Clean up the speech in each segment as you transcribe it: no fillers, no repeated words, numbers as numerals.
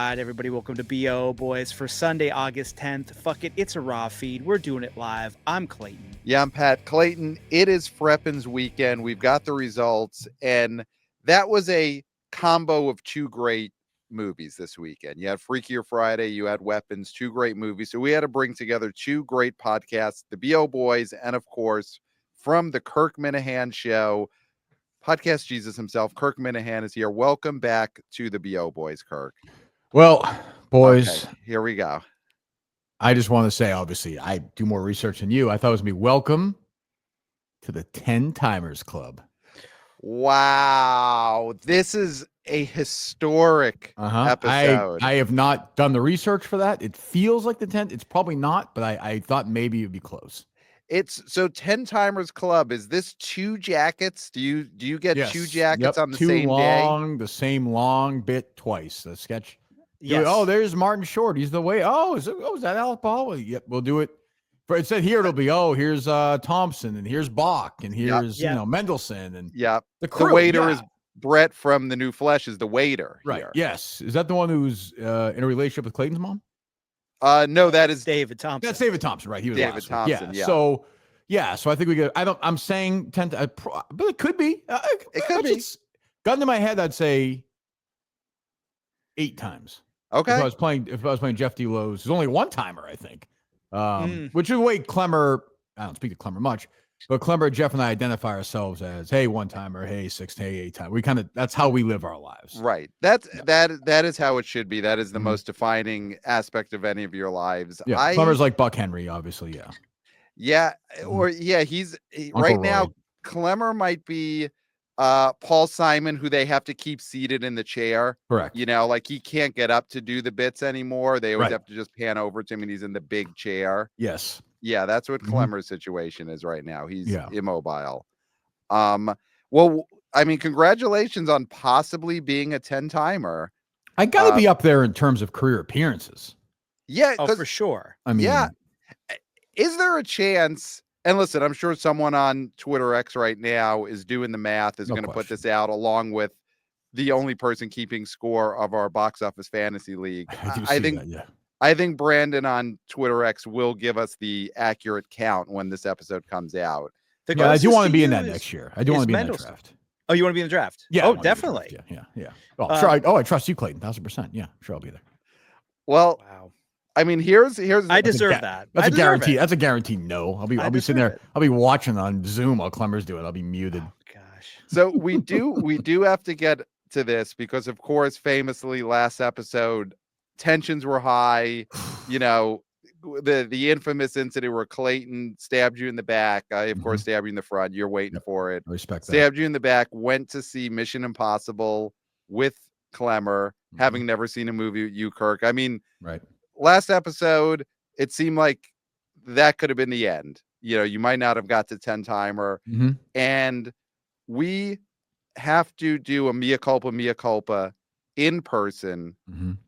Friday, everybody. Welcome to BO Boys for Sunday, August 10th. Fuck it, it's a raw feed. We're doing it live. I'm Clayton. Yeah, I'm Pat. Clayton, it is FREAPONS Weekend. We've got the results, and that was a combo of two great movies this weekend. You had Freakier Friday, you had Weapons, two great movies. So we had to bring together two great podcasts, the BO Boys, and of course, from the Kirk Minihane show, Podcast Jesus himself, Kirk Minihane is here. Welcome back to the BO Boys, Kirk. Well, boys, okay, here we go. I just want to say, obviously, I do more research than you. I thought it was going to be welcome to the 10 Timers Club. Wow. This is a historic episode. I have not done the research for that. It feels like the 10th. It's probably not, but I thought maybe it'd be close. It's so 10 Timers Club. Is this two jackets? Do you get two jackets on the same day? The same long bit twice. The sketch. Yes. Oh, there's Martin Short. He's the way. Is that Alec Baldwin? Well, yep, we'll do it. It said here it'll be, here's Thompson and here's Bach and here's Mendelsohn and the waiter is Brett from The New Flesh is the waiter. Right. Here. Yes. Is that the one who's in a relationship with Clayton's mom? No, that is David Thompson. That's David Thompson, right? He was David Thompson. Yeah. So so I think we get. I'm saying 10, but it could be. It could be. Gun to my head, I'd say 8 times. Okay. If I was playing Jeff D. Lowe's, there's only one timer, I think. Which is the way Clemmer. I don't speak to Clemmer much, but Clemmer, Jeff, and I identify ourselves as, hey, one timer, hey, 6, hey, 8 timer. That's how we live our lives. Right. That is how it should be. That is the most defining aspect of any of your lives. Yeah. Clemmer's like Buck Henry, obviously. Yeah. Yeah. Or he's Uncle right Roy. now. Clemmer might be Paul Simon, who they have to keep seated in the chair. Correct. Like he can't get up to do the bits anymore. They always Right. have to just pan over to him and he's in the big chair. Yes. Yeah, that's what Clemmer's situation is right now. He's immobile. Well, I mean, congratulations on possibly being a 10-timer. I got to be up there in terms of career appearances. Yeah. For sure. I mean, Is there a chance? And listen, I'm sure someone on Twitter X right now is doing the math, is going to put this out along with the only person keeping score of our box office fantasy league. I think Brandon on Twitter X will give us the accurate count when this episode comes out. I do want to be in that next year. I do want to be in that draft. Oh, you want to be in the draft? Yeah. Oh, definitely. Yeah. Oh, sure. I trust you, Clayton. 1,000%. Yeah, sure, I'll be there. Well, wow. I mean, here's. I deserve that. That's a guarantee. That's a guaranteed no. I'll be sitting there. I'll be watching on Zoom while Clemmer's doing it. I'll be muted. Oh, gosh. So we do have to get to this because, of course, famously last episode, tensions were high. The infamous incident where Clayton stabbed you in the back. I, of course, stabbed you in the front. You're waiting for it. I respect that. Stabbed you in the back. Went to see Mission Impossible with Clemmer, having never seen a movie with you, Kirk. I mean, right. Last episode, it seemed like that could have been the end. You might not have got to 10-timer. And we have to do a mea culpa in person.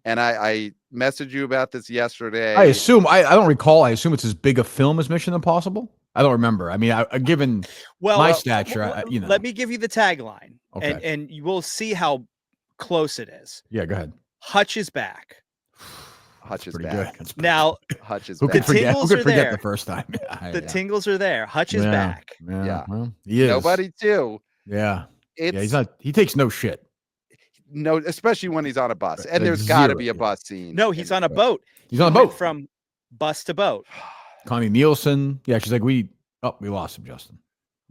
And I messaged you about this yesterday. I assume, I don't recall. I assume it's as big a film as Mission Impossible. I don't remember. I mean, given my stature, Let me give you the tagline, okay. and you will see how close it is. Yeah, go ahead. Hutch is back. Hutch is back. Now, Hutch is who back. could forget the first time? The tingles are there. Hutch is back. Yeah. Well, he is. Nobody too. Yeah. He's not. He takes no shit. No, especially when he's on a bus. And there's got to be a bus scene. No, he's on a boat. He's on a boat. From bus to boat. Connie Nielsen. Yeah, she's like, we lost him, Justin.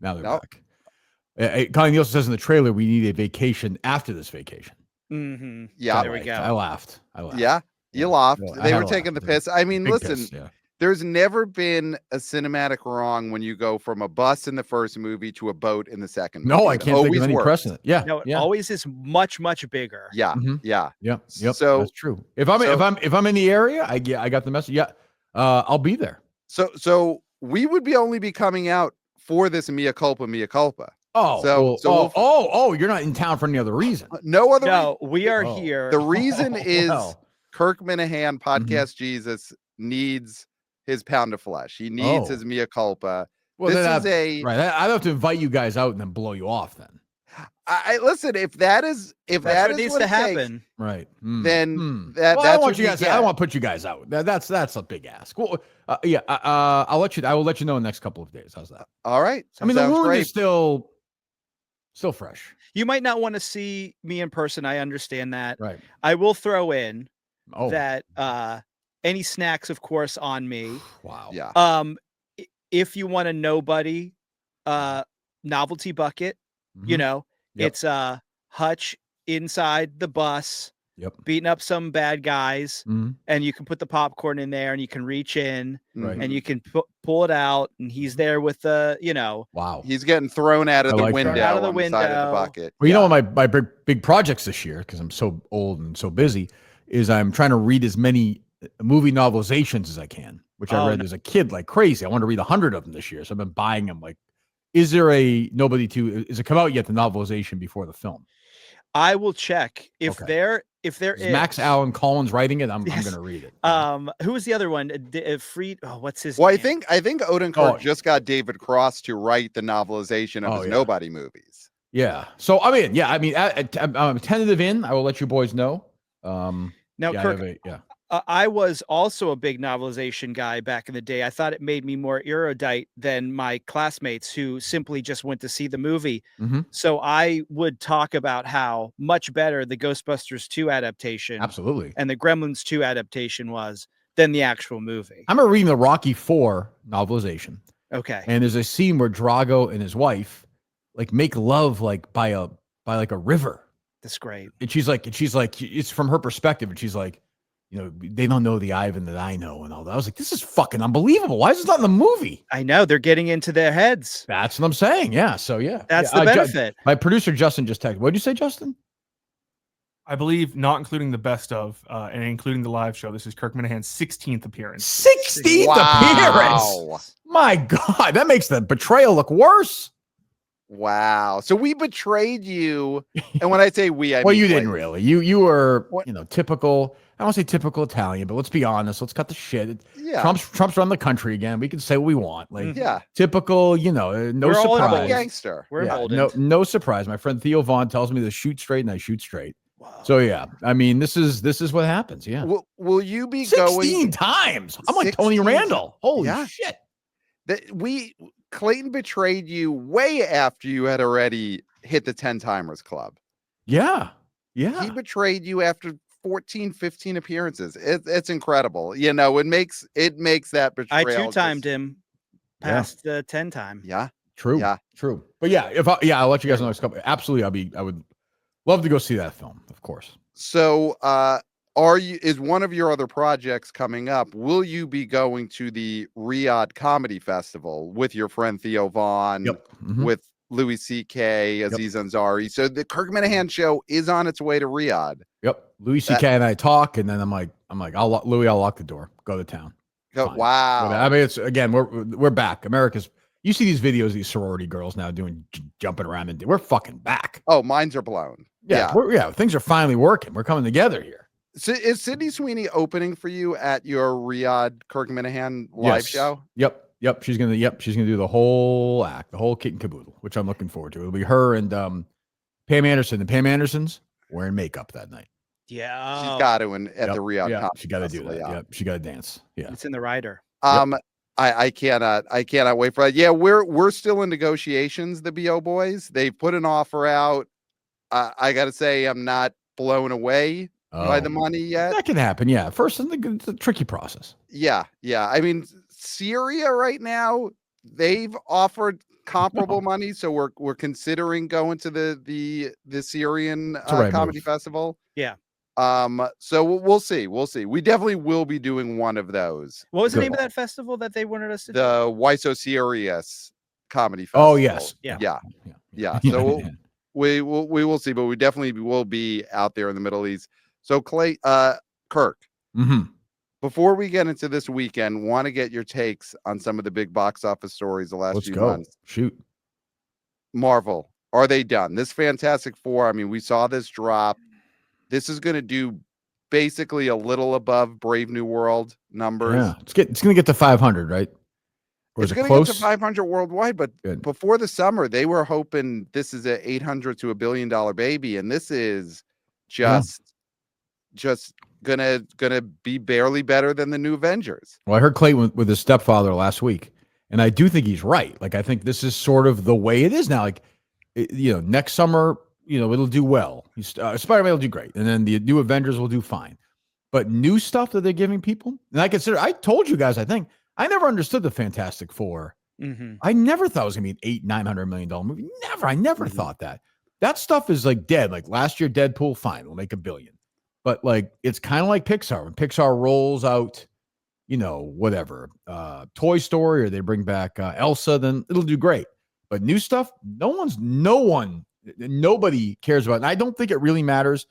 Now they're back. Connie Nielsen says in the trailer, we need a vacation after this vacation. Yeah. There we go. I laughed. Yeah. You laughed. They were taking the piss. I mean, listen, there's never been a cinematic wrong when you go from a bus in the first movie to a boat in the second movie. No, I can't think of any precedent. Yeah. No, it always is much, much bigger. Yeah. Yeah. Yep. So that's true. If I'm in the area, I got the message. Yeah. I'll be there. So we would only be coming out for this mea culpa. Oh, you're not in town for any other reason. No, we are here. The reason is Kirk Minihane, Podcast Jesus, needs his pound of flesh. He needs his mea culpa. Well, right. I don't have to invite you guys out and then blow you off then. I listen. If that is That's that what is needs what to it takes, happen. Right. then Well, I that's don't what want you guys. get. I don't want to put you guys out. That's a big ask. Well, yeah. I will let you know in the next couple of days. How's that? All right. I mean, the sounds wound great. is still fresh. You might not want to see me in person. I understand that. Right. I will throw in Oh. that any snacks, of course, on me. Wow. Yeah. If you want a nobody novelty bucket, you know, it's Hutch inside the bus. Yep. Beating up some bad guys, Mhm. and you can put the popcorn in there, and you can reach in, Right. and you can pull it out, and he's there with the, Wow. He's getting thrown out of the like window that. Out of the on the side of the window. bucket. Well, you know, my big projects this year, because I'm so old and so busy, is I'm trying to read as many movie novelizations as I can, which I read as a kid like crazy. I want to read 100 of them this year, so I've been buying them. Like, is there a is it come out yet, the novelization before the film? I will check if there is is. Max Allan Collins writing it. I'm going to read it. Who was the other one? What's his Well, name? I think Odenkirk just got David Cross to write the novelization of his Nobody movies. Yeah. So I mean, I'm tentative in. I will let you boys know. Now, Kirk, I was also a big novelization guy back in the day. I thought it made me more erudite than my classmates who simply just went to see the movie. Mm-hmm. So I would talk about how much better the Ghostbusters 2 adaptation absolutely and the Gremlins 2 adaptation was than the actual movie. I'm reading the Rocky 4 novelization. Okay. And there's a scene where Drago and his wife like make love like by like a river. That's great. And she's like, it's from her perspective. And she's like, you know, they don't know the Ivan that I know and all that. I was like, this is fucking unbelievable. Why is this not in the movie? I know. They're getting into their heads. That's what I'm saying. Yeah. So, yeah. That's the benefit. My producer, Justin, just texted. What did you say, Justin? I believe, not including the best of and including the live show, this is Kirk Minihane's 16th appearance. 16th appearance? My God. That makes the betrayal look worse. Wow. So we betrayed you. And when I say we, I well, mean you didn't really. You were, typical. I don't want to say typical Italian, but let's be honest. Let's cut the shit. Yeah. Trump's run the country again. We can say what we want. Like, typical, no We're surprise. All gangster. We're emboldened. No surprise. My friend Theo Vaughn tells me to shoot straight, and I shoot straight. Wow. So yeah, I mean, this is what happens. Yeah. Will you be 16 times? I'm like Tony Randall. Holy shit. Clayton betrayed you way after you had already hit the 10 timers club. Yeah. He betrayed you after 14, 15 appearances. It's incredible. You know, it makes that betrayal. I 2-timed him past the 10 time. Yeah. True. Yeah. True. But I'll let you guys know next couple. Absolutely. I would love to go see that film, of course. So, is one of your other projects coming up? Will you be going to the Riyadh Comedy Festival with your friend Theo Vaughn, with Louis C.K., Aziz Ansari? So the Kirk Minihane show is on its way to Riyadh. Yep. Louis C.K. and I talk, and then I'm like, I'll lock the door. Go to town. Wow. I mean, it's again, we're back. America's. You see these videos, these sorority girls now jumping around, and we're fucking back. Oh, minds are blown. Yeah. Things are finally working. We're coming together here. So is Sydney Sweeney opening for you at your Riyadh Kirk Minihane live show? Yep. She's gonna do the whole act, the whole kit and caboodle, which I'm looking forward to. It'll be her and Pam Anderson. The Pam Andersons wearing makeup that night. Yeah. She's got to at the Riyadh. Yeah, she got to do that. Yeah, she got to dance. Yeah, it's in the rider. I cannot wait for that. Yeah, we're still in negotiations. The BO boys, they've put an offer out. I got to say, I'm not blown away by the money yet. That can happen. Yeah, first, it's a tricky process. Yeah. I mean, Syria right now, they've offered comparable money, so we're considering going to the Syrian comedy festival. Yeah. So we'll see. We definitely will be doing one of those. What was the name of that festival that they wanted us to do? The Why So Serious Comedy Festival. Oh yes. Yeah. So we will see, but we definitely will be out there in the Middle East. So Kirk, before we get into this weekend, want to get your takes on some of the big box office stories the last few months. Shoot. Marvel, are they done? This Fantastic Four, I mean, we saw this drop. This is going to do basically a little above Brave New World numbers. Yeah, it's going to get to 500, right? It's going to get to 500 worldwide, but before the summer, they were hoping this is a 800 to $1 billion baby, and this is just gonna be barely better than the new Avengers. Well, I heard Clayton with his stepfather last week, and I do think he's right. Like, I think this is sort of the way it is now. Like, next summer, it'll do well. Spider-Man will do great, and then the new Avengers will do fine. But new stuff that they're giving people, and I told you guys, I think. I never understood the Fantastic Four. Mm-hmm. I never thought it was going to be an $800-900 million movie. I never thought that. That stuff is like dead. Like last year, Deadpool, fine, we'll make $1 billion. But like, it's kind of like Pixar. When Pixar rolls out, whatever, Toy Story, or they bring back Elsa, then it'll do great. But new stuff, nobody cares about it. And I don't think it really matters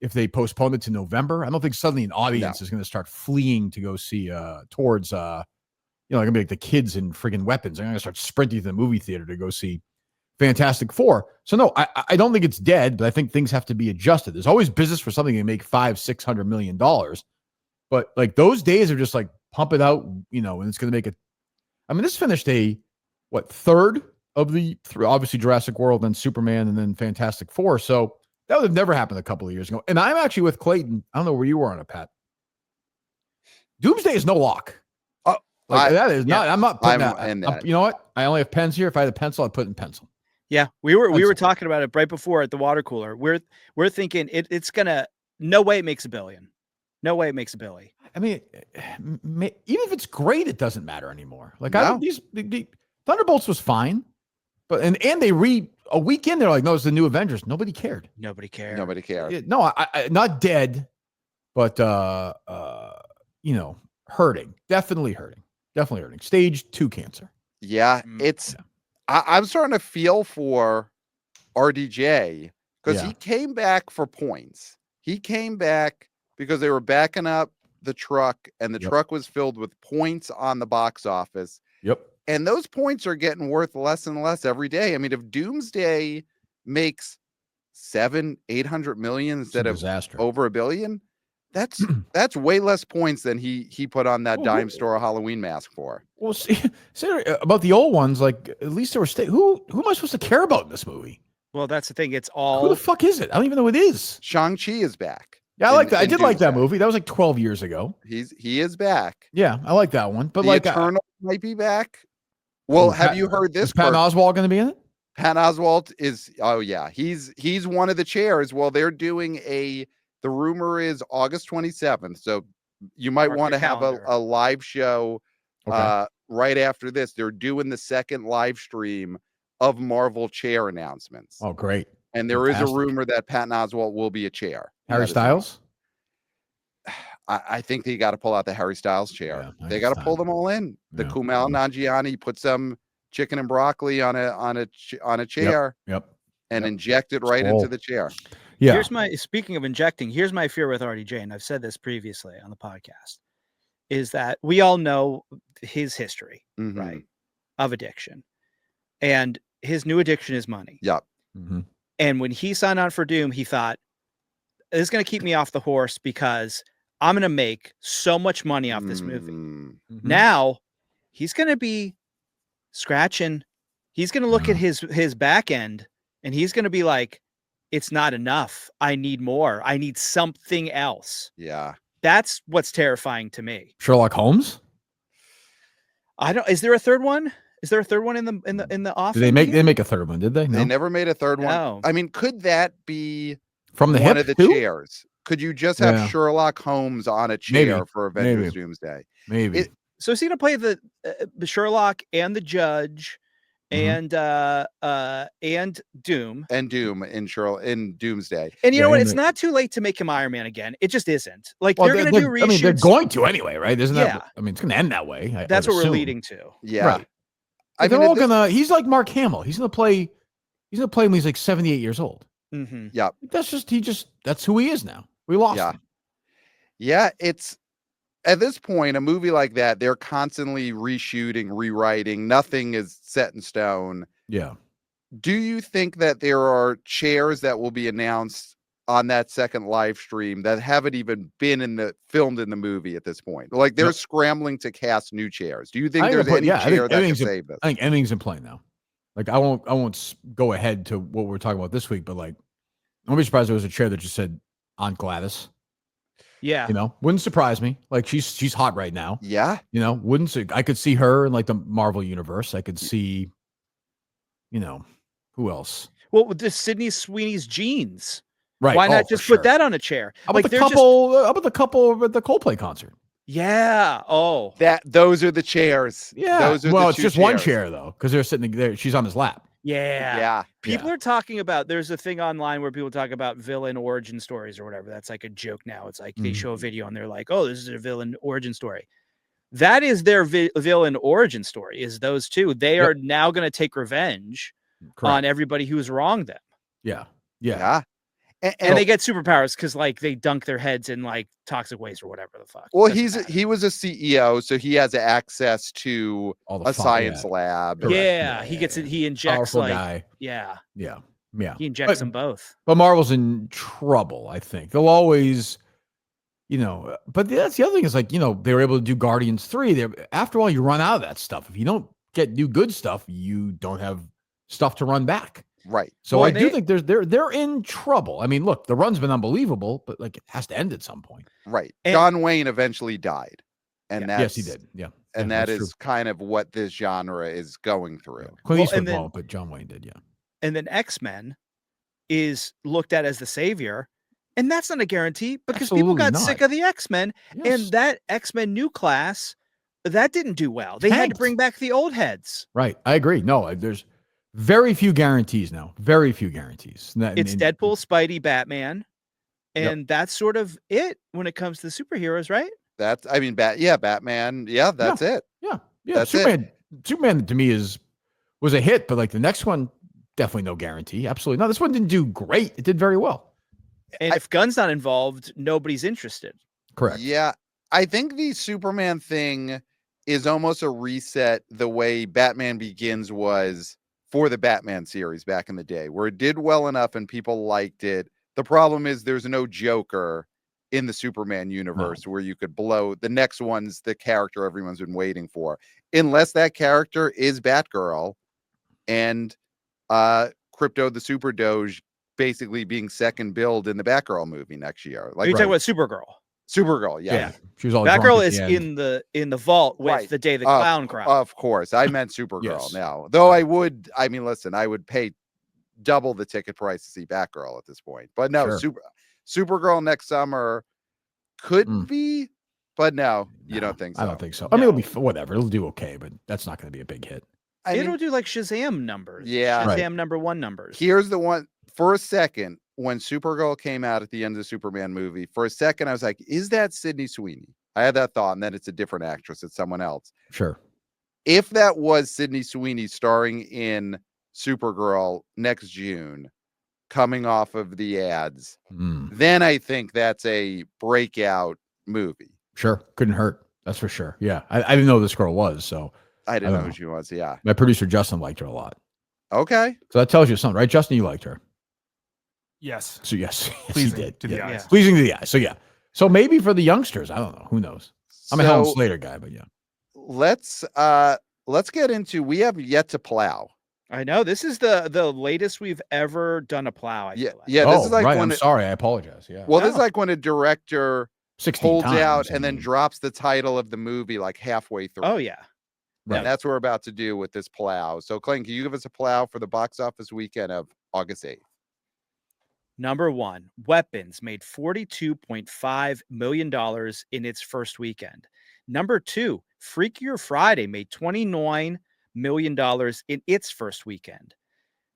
if they postpone it to November. I don't think suddenly an audience is going to start fleeing to go see towards gonna be like the kids in friggin' Weapons. They're gonna start sprinting to the movie theater to go see Fantastic Four. So no, I don't think it's dead, but I think things have to be adjusted. There's always business for something to make $500-600 million. But like those days are just like pump it out, and it's gonna make it. I mean, this finished third of the three, obviously Jurassic World, then Superman, and then Fantastic Four. So that would have never happened a couple of years ago. And I'm actually with Clayton. I don't know where you were on it, Pat. Doomsday is no lock. That is not. I'm not putting that. You know what? I only have pens here. If I had a pencil, I'd put in pencil. Yeah, we were talking about it right before at the water cooler. We're thinking it's gonna. No way it makes $1 billion. No way it makes $1 billion. I mean, even if it's great, it doesn't matter anymore. Like the Thunderbolts was fine, but and they a weekend they're like, no, it's the new Avengers. Nobody cared. Nobody cared. No, I not dead, but hurting. Definitely hurting. Stage 2 cancer. Yeah, I'm starting to feel for RDJ because he came back for points. He came back because they were backing up the truck, and the truck was filled with points on the box office. Yep. And those points are getting worth less and less every day. I mean, if Doomsday makes $700-800 million instead of over $1 billion, that's way less points than he put on that dime store Halloween mask for. Well, see about the old ones, like at least there were who am I supposed to care about in this movie? Well, that's the thing. It's all who the fuck is it? I don't even know who it is. Shang-Chi is back. Yeah, I like that. I did like that movie. That was like 12 years ago. He is back. Yeah, I like that one. But the Eternal might be back. Well, have you heard this? Is Patton Oswalt going to be in it? Patton Oswalt is. Oh yeah, he's one of the chairs. Well, they're doing the rumor is August 27th. So you might want to have a live show right after this. They're doing the second live stream of Marvel chair announcements. Oh, great. And there is a rumor that Patton Oswalt will be a chair. Harry Styles? I think they got to pull out the Harry Styles chair. Yeah, they got to pull them all in. The Kumail Nanjiani, put some chicken and broccoli on a chair. Yep. And inject it right into the chair. Yeah. Speaking of injecting, here's my fear with RDJ, and I've said this previously on the podcast, is that we all know his history, right, of addiction, and his new addiction is money. Yep. Mm-hmm. And when he signed on for Doom, he thought, this is going to keep me off the horse because I'm going to make so much money off this movie. Mm-hmm. Now he's going to be scratching. He's going to look at his back end, and he's going to be like, it's not enough. I need more. I need something else. Yeah. That's what's terrifying to me. Sherlock Holmes? Is there a third one? Is there a third one in the office? Did they make a third one, did they? No? They never made a third one. No. I mean, could that be from the one hip of the too? chairs? Could you just have Sherlock Holmes on a chair for Avengers Doomsday? Maybe. So is he going to play the Sherlock and the Judge and Doom in Doomsday? And you know what? It's not too late to make him Iron Man again. It just isn't. Like they're going to do reshoots. I mean, they're going to anyway, right? Isn't that? I mean, it's going to end that way. That's what we're leading to. Yeah. Right. They're all gonna. He's like Mark Hamill. He's gonna play. He's gonna play when he's like 78 years old. Mm-hmm. Yeah. That's who he is now. We lost him. Yeah. It's at this point, a movie like that, they're constantly reshooting, rewriting. Nothing is set in stone. Yeah. Do you think that there are chairs that will be announced on that second live stream that haven't even been filmed in the movie at this point. Like they're scrambling to cast new chairs. Do you think there's any chair that can save this? I think anything's in play now. Like I won't go ahead to what we're talking about this week, but like I wouldn't be surprised if there was a chair that just said Aunt Gladys. Yeah. You know, wouldn't surprise me. Like she's hot right now. Yeah. You know, I could see her in like the Marvel universe. I could see, you know, who else? Well, with the Sydney Sweeney's jeans. Right. Why not just put that on a chair? How about how about the couple at the Coldplay concert? Yeah. Oh, those are the chairs. Yeah. Those are it's just one chair though, because they're sitting there. She's on his lap. Yeah. Yeah. People are talking about, there's a thing online where people talk about villain origin stories or whatever. That's like a joke now. It's like they show a video and they're like, oh, this is a villain origin story. That is their villain origin story, is those two. They are now going to take revenge on everybody who's wronged them. Yeah. Yeah. And they get superpowers because like they dunk their heads in like toxic waste or whatever the fuck. Well, he was a CEO, so he has access to a science lab. Yeah, he injects powerful like guy. Yeah. He injects them both. But Marvel's in trouble, I think. They'll always, you know, but that's the other thing is like, you know, they were able to do Guardians 3. After all, you run out of that stuff. If you don't get new good stuff, you don't have stuff to run back. Right. So I do think they're in trouble. I mean, look, the run's been unbelievable, but like it has to end at some point. Right. John Wayne eventually died. And yes, he did. Yeah. And that is kind of what this genre is going through. Clint Eastwood won't, but John Wayne did, yeah. And then X-Men is looked at as the savior, and that's not a guarantee because people got sick of the X-Men, and that X-Men new class, that didn't do well. They had to bring back the old heads. Right. I agree. No, there's very few guarantees now. Very few guarantees. It's Deadpool, Spidey, Batman, and that's sort of it when it comes to the superheroes, right? Batman. Yeah, that's it. Yeah. That's Superman to me was a hit, but like the next one, definitely no guarantee. Absolutely. No, this one didn't do great. It did very well. And if Gunn's not involved, nobody's interested. Correct. Yeah. I think the Superman thing is almost a reset the way Batman Begins was for the Batman series back in the day, where it did well enough and people liked it. The problem is there's no Joker in the Superman universe where you could blow the next one's the character everyone's been waiting for, unless that character is Batgirl and Crypto the Super Doge basically being second billed in the Batgirl movie next year. Like, are you talking about Supergirl? Supergirl, yeah. She was all Batgirl is in the vault with the day the clown cried. Of course. I meant Supergirl now. Though I would pay double the ticket price to see Batgirl at this point. But no, Supergirl next summer could be, but no, you don't think so. I don't think so. I mean, it'll be whatever. It'll do okay, but that's not going to be a big hit. It'll do like Shazam numbers. Yeah. Shazam #1 numbers. Here's the one. For a second, when Supergirl came out at the end of the Superman movie, for a second, I was like, is that Sydney Sweeney? I had that thought, and then it's a different actress. It's someone else. Sure. If that was Sydney Sweeney starring in Supergirl next June, coming off of the ads, then I think that's a breakout movie. Sure. Couldn't hurt. That's for sure. Yeah. I didn't know who this girl was, so. I didn't know who she was, yeah. My producer, Justin, liked her a lot. Okay. So that tells you something, right, Justin? You liked her. Yes. So yes, pleasing he did. to the eyes. Pleasing to the eye. So yeah. So maybe for the youngsters, I don't know. Who knows? I'm a Helen Slater guy, but yeah. Let's get into. We have yet to plow. I know this is the latest we've ever done a plow. This is like when I'm sorry, I apologize. Yeah. Well, this is like when a director holds out and then mean. drops the title of the movie like halfway through. Oh yeah. Right. And that's what we're about to do with this plow. So, Clayton, can you give us a plow for the box office weekend of August 8th? Number 1, Weapons made $42.5 million in its first weekend. Number 2, Freakier Friday made $29 million in its first weekend.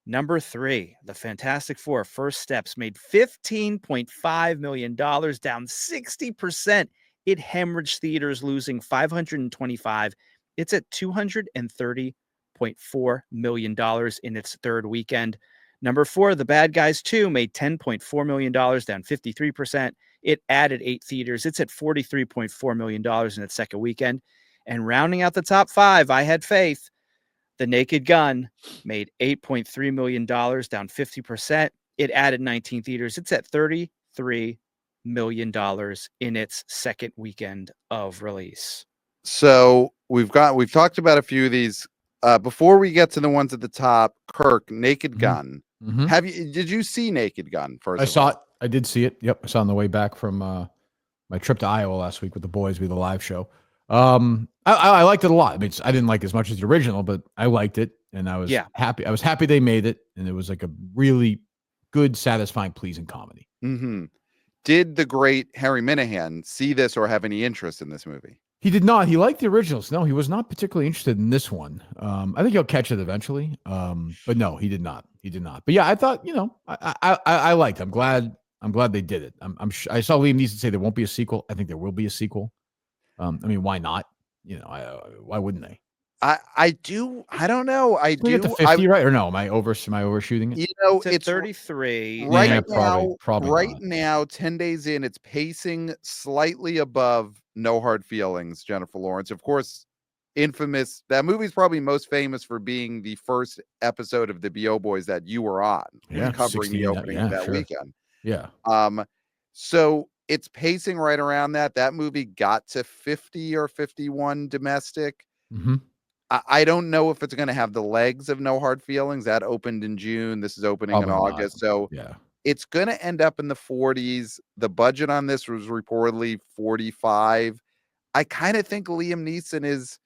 Number 3, The Fantastic Four: First Steps made $15.5 million, down 60%. It hemorrhaged theaters, losing $525. It's at $230.4 million in its third weekend. Number 4, The Bad Guys 2 made $10.4 million, down 53%. It added 8 theaters. It's at $43.4 million in its second weekend. And rounding out the top 5, I Had Faith. The Naked Gun made $8.3 million, down 50%. it added 19 theaters. It's at $33 million in its second weekend of release. So we've talked about a few of these. Before we get to the ones at the top, Kirk, Naked Gun. Did you see Naked Gun first? I saw it. I did see it. Yep. I saw it on the way back from my trip to Iowa last week with the boys. We had the live show. I liked it a lot. I mean, I didn't like it as much as the original, but I liked it, and I was happy. I was happy they made it, and it was like a really good, satisfying, pleasing comedy. Did the great Harry Minihane see this or have any interest in this movie? He did not. He liked the originals. No, he was not particularly interested in this one. I think he'll catch it eventually. But no, he did not. He did not. But yeah, I thought, I liked it. I'm glad they did it. I saw Liam Neeson say there won't be a sequel. I think there will be a sequel. I mean, why not? Why wouldn't they? I don't know. I do. Get to 50, right? Or no? Am I overshooting it? It's 33 right now. Probably right now, 10 days in, it's pacing slightly above No Hard Feelings. Jennifer Lawrence, of course, infamous. That movie's probably most famous for being the first episode of the BO Boys that you were on, covering the opening of that weekend. Yeah. So it's pacing right around that. That movie got to 50 or 51 domestic. I don't know if it's going to have the legs of No Hard Feelings. That opened in June. This is opening in August. So it's going to end up in the 40s. The budget on this was reportedly 45. I kind of think Liam Neeson is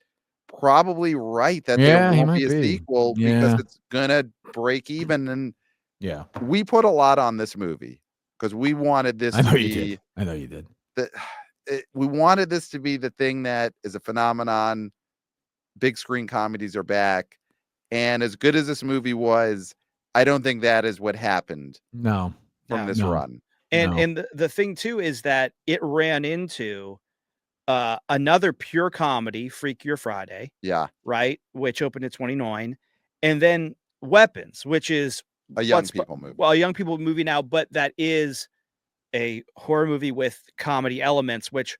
probably right that there won't be a sequel because it's going to break even. And we put a lot on this movie because we wanted this to be. I know you did. We wanted this to be the thing that is a phenomenon. Big screen comedies are back, and as good as this movie was, I don't think that is what happened. From this run. And the thing too is that it ran into another pure comedy, Freakier Friday. Right, which opened at 29, and then Weapons, which is a young people movie. Well, a young people movie now, but that is a horror movie with comedy elements, which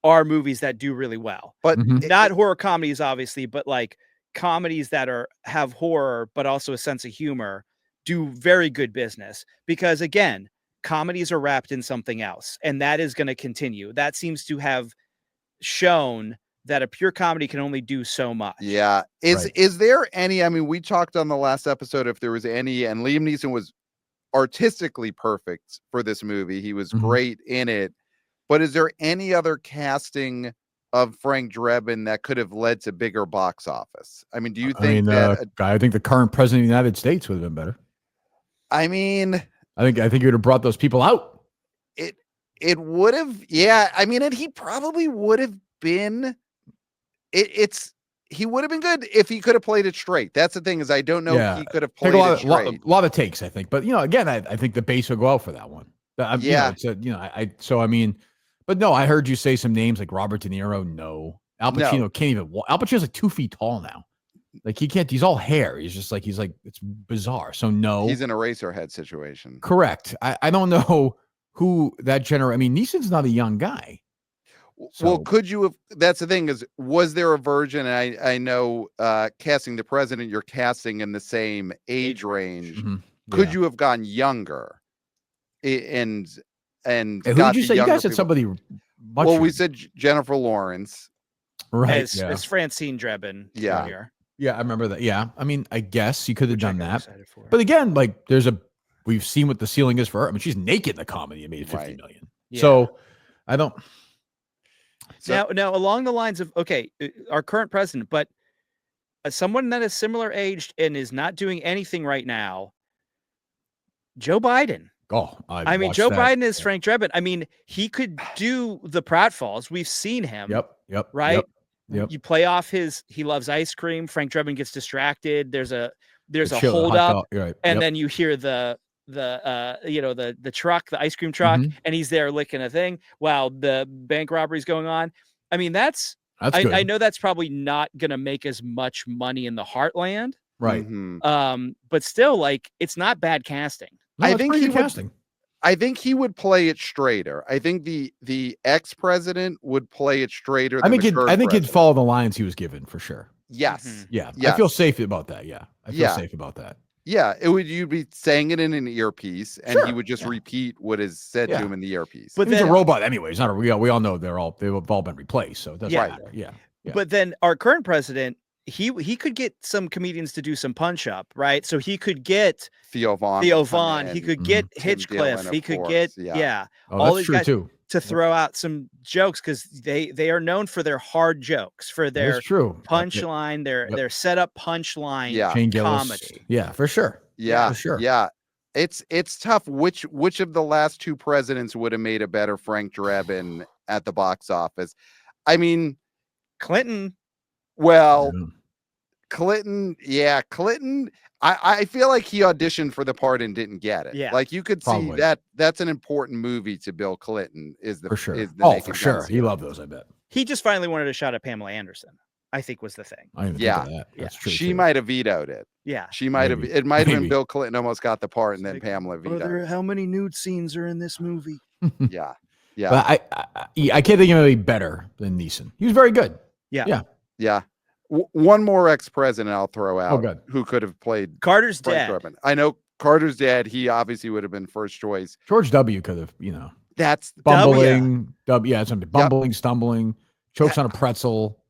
are movies that do really well, but not horror comedies, obviously, but like comedies that have horror, but also a sense of humor, do very good business because again, comedies are wrapped in something else, and that is going to continue. That seems to have shown that a pure comedy can only do so much. Is there any? I mean, we talked on the last episode if there was any, and Liam Neeson was artistically perfect for this movie. He was great in it. But is there any other casting of Frank Drebin that could have led to bigger box office? I mean, do you think I think the current president of the United States would have been better. I mean, I think you would have brought those people out. It would have, I mean, and he probably would have been. He would have been good if he could have played it straight. That's the thing is I don't know if he could have played it straight. A lot of takes, I think. But again, I think the base would go out for that one. So I mean. But no, I heard you say some names like Robert De Niro. No, Al Pacino can't even walk. Al Pacino's like 2 feet tall now. Like he can't. He's all hair. He's like it's bizarre. So no, he's in a Eraserhead situation. Correct. I don't know who that generation. I mean, Neeson's not a young guy. So. Well, could you have? That's the thing is, was there a version? And I know casting the president, you're casting in the same age range. Could you have gone younger? And who did you say? You guys said somebody. We said Jennifer Lawrence, right? As Francine Drebin. Yeah, I remember that. Yeah, I mean, I guess you could have done that. But again, like, we've seen what the ceiling is for her. I mean, she's naked in the comedy and made 50 million. Yeah. So I don't. Now, along the lines of our current president, but someone that is similar aged and is not doing anything right now, Joe Biden. I mean, Joe Biden is Frank Drebin. I mean, he could do the pratfalls. We've seen him. Yep. Right. Yep. You play off he loves ice cream. Frank Drebin gets distracted. There's a hold up, and then you hear the truck, the ice cream truck, and he's there licking a thing while the bank robbery is going on. I mean, I know that's probably not going to make as much money in the heartland. Right. But still, like, it's not bad casting. No, I think he would play it straighter. I think the ex-president would play it straighter. I think he'd follow the lines he was given for sure. Yes. Yeah. I feel safe about that. Yeah. I feel safe about that. Yeah, you'd be saying it in an earpiece, and he would just repeat what is said to him in the earpiece. But he's a robot anyway. He's not we all know they've all been replaced. So that's right. Yeah. But then our current president, he could get some comedians to do some punch up, right? So he could get Theo Von. He could get Hitchcliff. He could get all these guys too. To throw out some jokes because they are known for their hard jokes, for their punchline, their setup punchline comedy. Yeah, for sure. Yeah, for sure. Yeah. It's tough. Which of the last two presidents would have made a better Frank Drebin at the box office? I mean, Clinton. Well, Clinton. Yeah, Clinton. I feel like he auditioned for the part and didn't get it. Yeah, like you could see that's an important movie to Bill Clinton. For sure. For sure. He loved those. I bet he just finally wanted a shot at Pamela Anderson. I think was the thing. I didn't think of that. That's true. She might have vetoed it. Yeah, she might have. It might have been Bill Clinton almost got the part, and then Pamela vetoed. How many nude scenes are in this movie? Yeah. But I can't think of anybody better than Neeson. He was very good. Yeah. One more ex-president I'll throw out who could have played Carter's Frank dad. Drebin. I know Carter's dad. He obviously would have been first choice. George W. could have, That's bumbling. Bumbling, stumbling, chokes on a pretzel.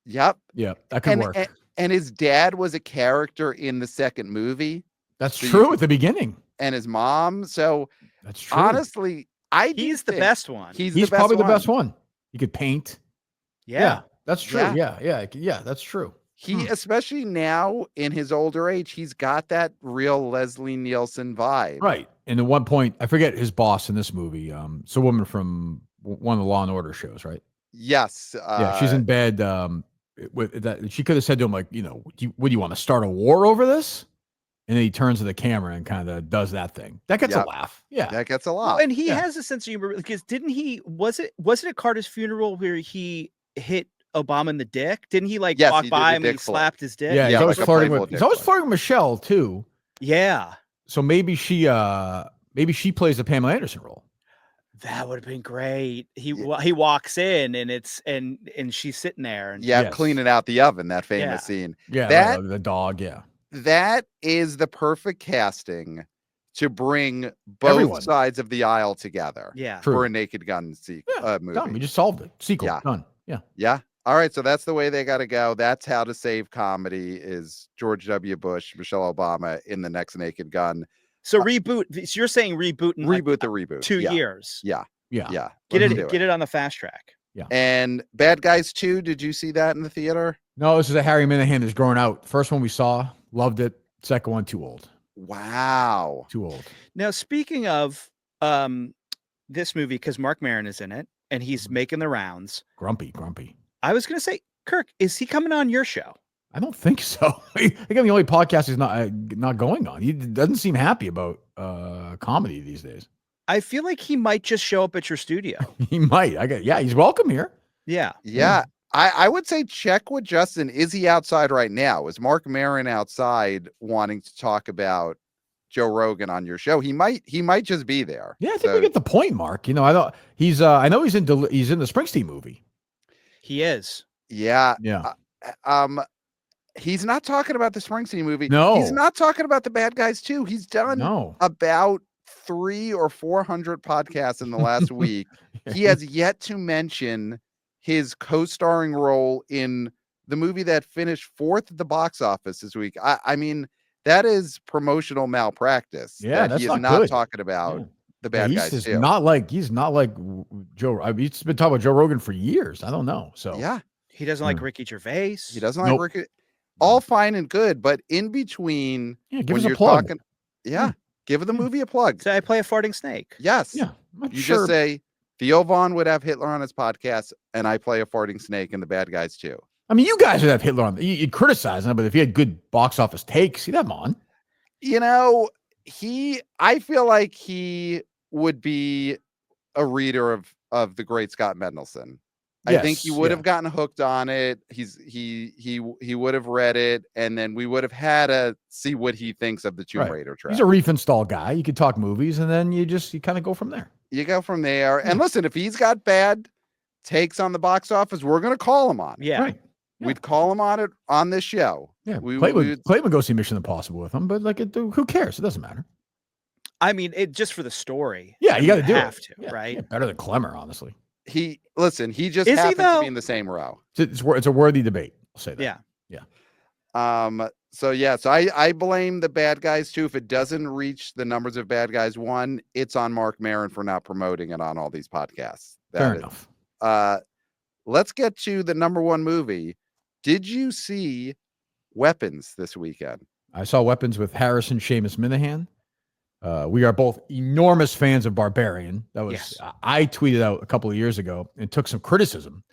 Yep. Yeah, that could work. And his dad was a character in the second movie. That's true at the beginning. And his mom. So that's true. Honestly, he's the best one. He's probably the best one. He could paint. Yeah. That's true. Yeah, that's true. He, especially now in his older age, he's got that real Leslie Nielsen vibe. Right. And at one point, I forget his boss in this movie. It's a woman from one of the Law and Order shows, right? Yes. She's in bed. With that, she could have said to him, like, would you want to start a war over this? And then he turns to the camera and kind of does that thing. That gets a laugh. Yeah, that gets a laugh. Well, and he has a sense of humor because didn't he? Was it at Carter's funeral where he hit Obama in the dick? Didn't he walk by him and he slapped his dick? Yeah, he's always flirting with Michelle too. Yeah. So maybe she plays the Pamela Anderson role. That would have been great. He walks in and she's sitting there and cleaning out the oven. That famous scene. Yeah, the dog. Yeah, that is the perfect casting to bring both sides of the aisle together. Yeah, for a Naked Gun movie. Done. We just solved it. Sequel. Yeah. Done. Yeah. All right, so that's the way they got to go. That's how to save comedy is George W. Bush, Michelle Obama in the next Naked Gun. So reboot. So you're saying reboot in the reboot. 2 years. Yeah. Get it on the fast track. Yeah. And Bad Guys 2. Did you see that in the theater? No, this is a Harry Minihane that's growing out. First one we saw, loved it. Second one, too old. Wow. Too old. Now, speaking of this movie, because Mark Maron is in it and he's making the rounds. Grumpy. I was gonna say, Kirk, is he coming on your show? I don't think so. I think I'm the only podcast he's not going on. He doesn't seem happy about comedy these days. I feel like he might just show up at your studio. He might. He's welcome here. Yeah. I would say check with Justin. Is he outside right now? Is Mark Maron outside wanting to talk about Joe Rogan on your show? He might just be there. Yeah, I think we get the point, Mark. I know he's in the Springsteen movie. He is. Yeah. He's not talking about the Springsteen movie. No. He's not talking about the Bad Guys 2. He's done about 300 or 400 podcasts in the last week. He has yet to mention his co-starring role in the movie that finished 4th at the box office this week. I mean, that is promotional malpractice. Yeah, that he is not talking about the Bad Guys 2. He's not like Joe. He's been talking about Joe Rogan for years. I don't know. So he doesn't like Ricky Gervais. He doesn't like Ricky. All fine and good, but in between, give us a plug. Give the movie a plug. So I play a farting snake. Yes. Yeah. You just say Theo Von would have Hitler on his podcast, and I play a farting snake in the Bad Guys 2. I mean, you guys would have Hitler on. You'd criticize him, but if he had good box office takes, he'd have him on. I feel like he would be a reader of the great Scott Mendelson. I think he would have gotten hooked on it. He would have read it, and then we would have had to see what he thinks of the Tomb Raider track. He's a reef install guy. You could talk movies, and then you kind of go from there. You go from there. And listen, if he's got bad takes on the box office, we're going to call him on. Yeah. Right. We'd call him on this show. Yeah, Clay would go see Mission Impossible with him, but like, who cares? It doesn't matter. I mean, it just for the story. Yeah, you got to do have it. to, right? Yeah, better than Clemmer, honestly. He just happens to be in the same row. It's a worthy debate. I'll say that. Yeah. So I blame the bad guys too. If it doesn't reach the numbers of bad guys 1, it's on Mark Maron for not promoting it on all these podcasts. Fair enough. Let's get to the number 1 movie. Did you see Weapons this weekend? I saw Weapons with Harrison Seamus Minihane. We are both enormous fans of Barbarian. That was I tweeted out a couple of years ago and took some criticism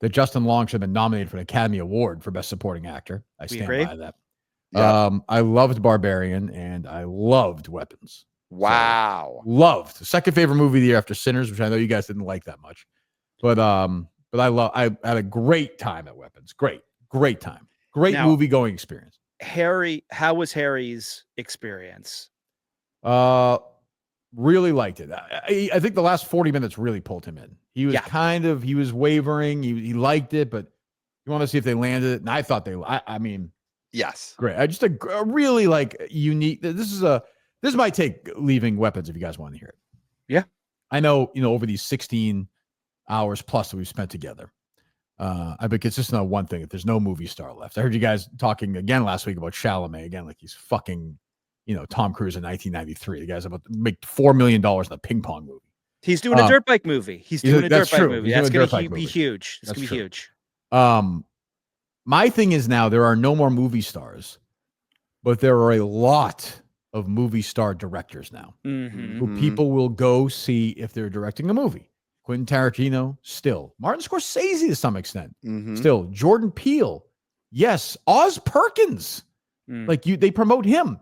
that Justin Long should have been nominated for an Academy Award for Best Supporting Actor. I stand by that. Yeah. I loved Barbarian and I loved Weapons. Wow. So, loved. The second favorite movie of the year after Sinners, which I know you guys didn't like that much. But I had a great time at Weapons. Great time. Great movie going experience. Harry, how was Harry's experience? Really liked it. I think the last 40 minutes really pulled him in. He was he was wavering. He liked it, but you want to see if they landed it. And I thought I mean, yes, great. I just a really unique. This is my take leaving Weapons. If you guys want to hear it. Yeah. I know, over these 16 hours plus that we've spent together, I've been consistent on one thing. If there's no movie star left, I heard you guys talking again last week about Chalamet again, like he's fucking, Tom Cruise in 1993. The guy's about to make $4 million in a ping pong movie. He's doing a dirt bike movie. He's doing a dirt bike movie. That's going to be huge. It's going to be huge. My thing is now there are no more movie stars, but there are a lot of movie star directors now who people will go see if they're directing a movie. Quentin Tarantino, still. Martin Scorsese to some extent, still. Jordan Peele, yes. Oz Perkins, they promote him.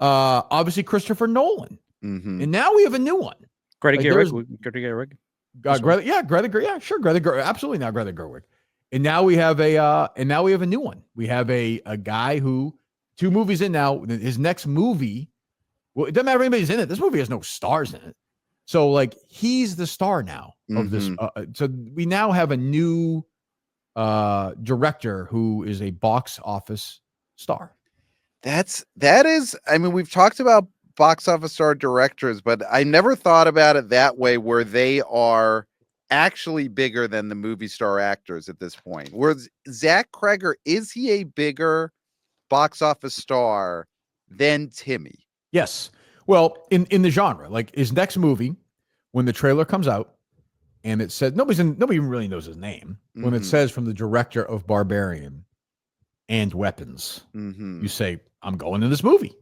Obviously Christopher Nolan, and now we have a new one. Greta Gerwig. Greta Gerwig, absolutely not Greta Gerwig. And now we have a new one. We have a guy who 2 movies in now. His next movie, well, it doesn't matter if anybody's in it. This movie has no stars in it. So he's the star now of this. So we now have a new director who is a box office star. That is, I mean, we've talked about box office star directors, but I never thought about it that way, where they are actually bigger than the movie star actors at this point. Whereas Zach Cregger, is he a bigger box office star than Timmy? Yes. Well, in the genre, his next movie, when the trailer comes out and it says nobody really knows his name. When it says from the director of Barbarian and Weapons, you say, I'm going to this movie.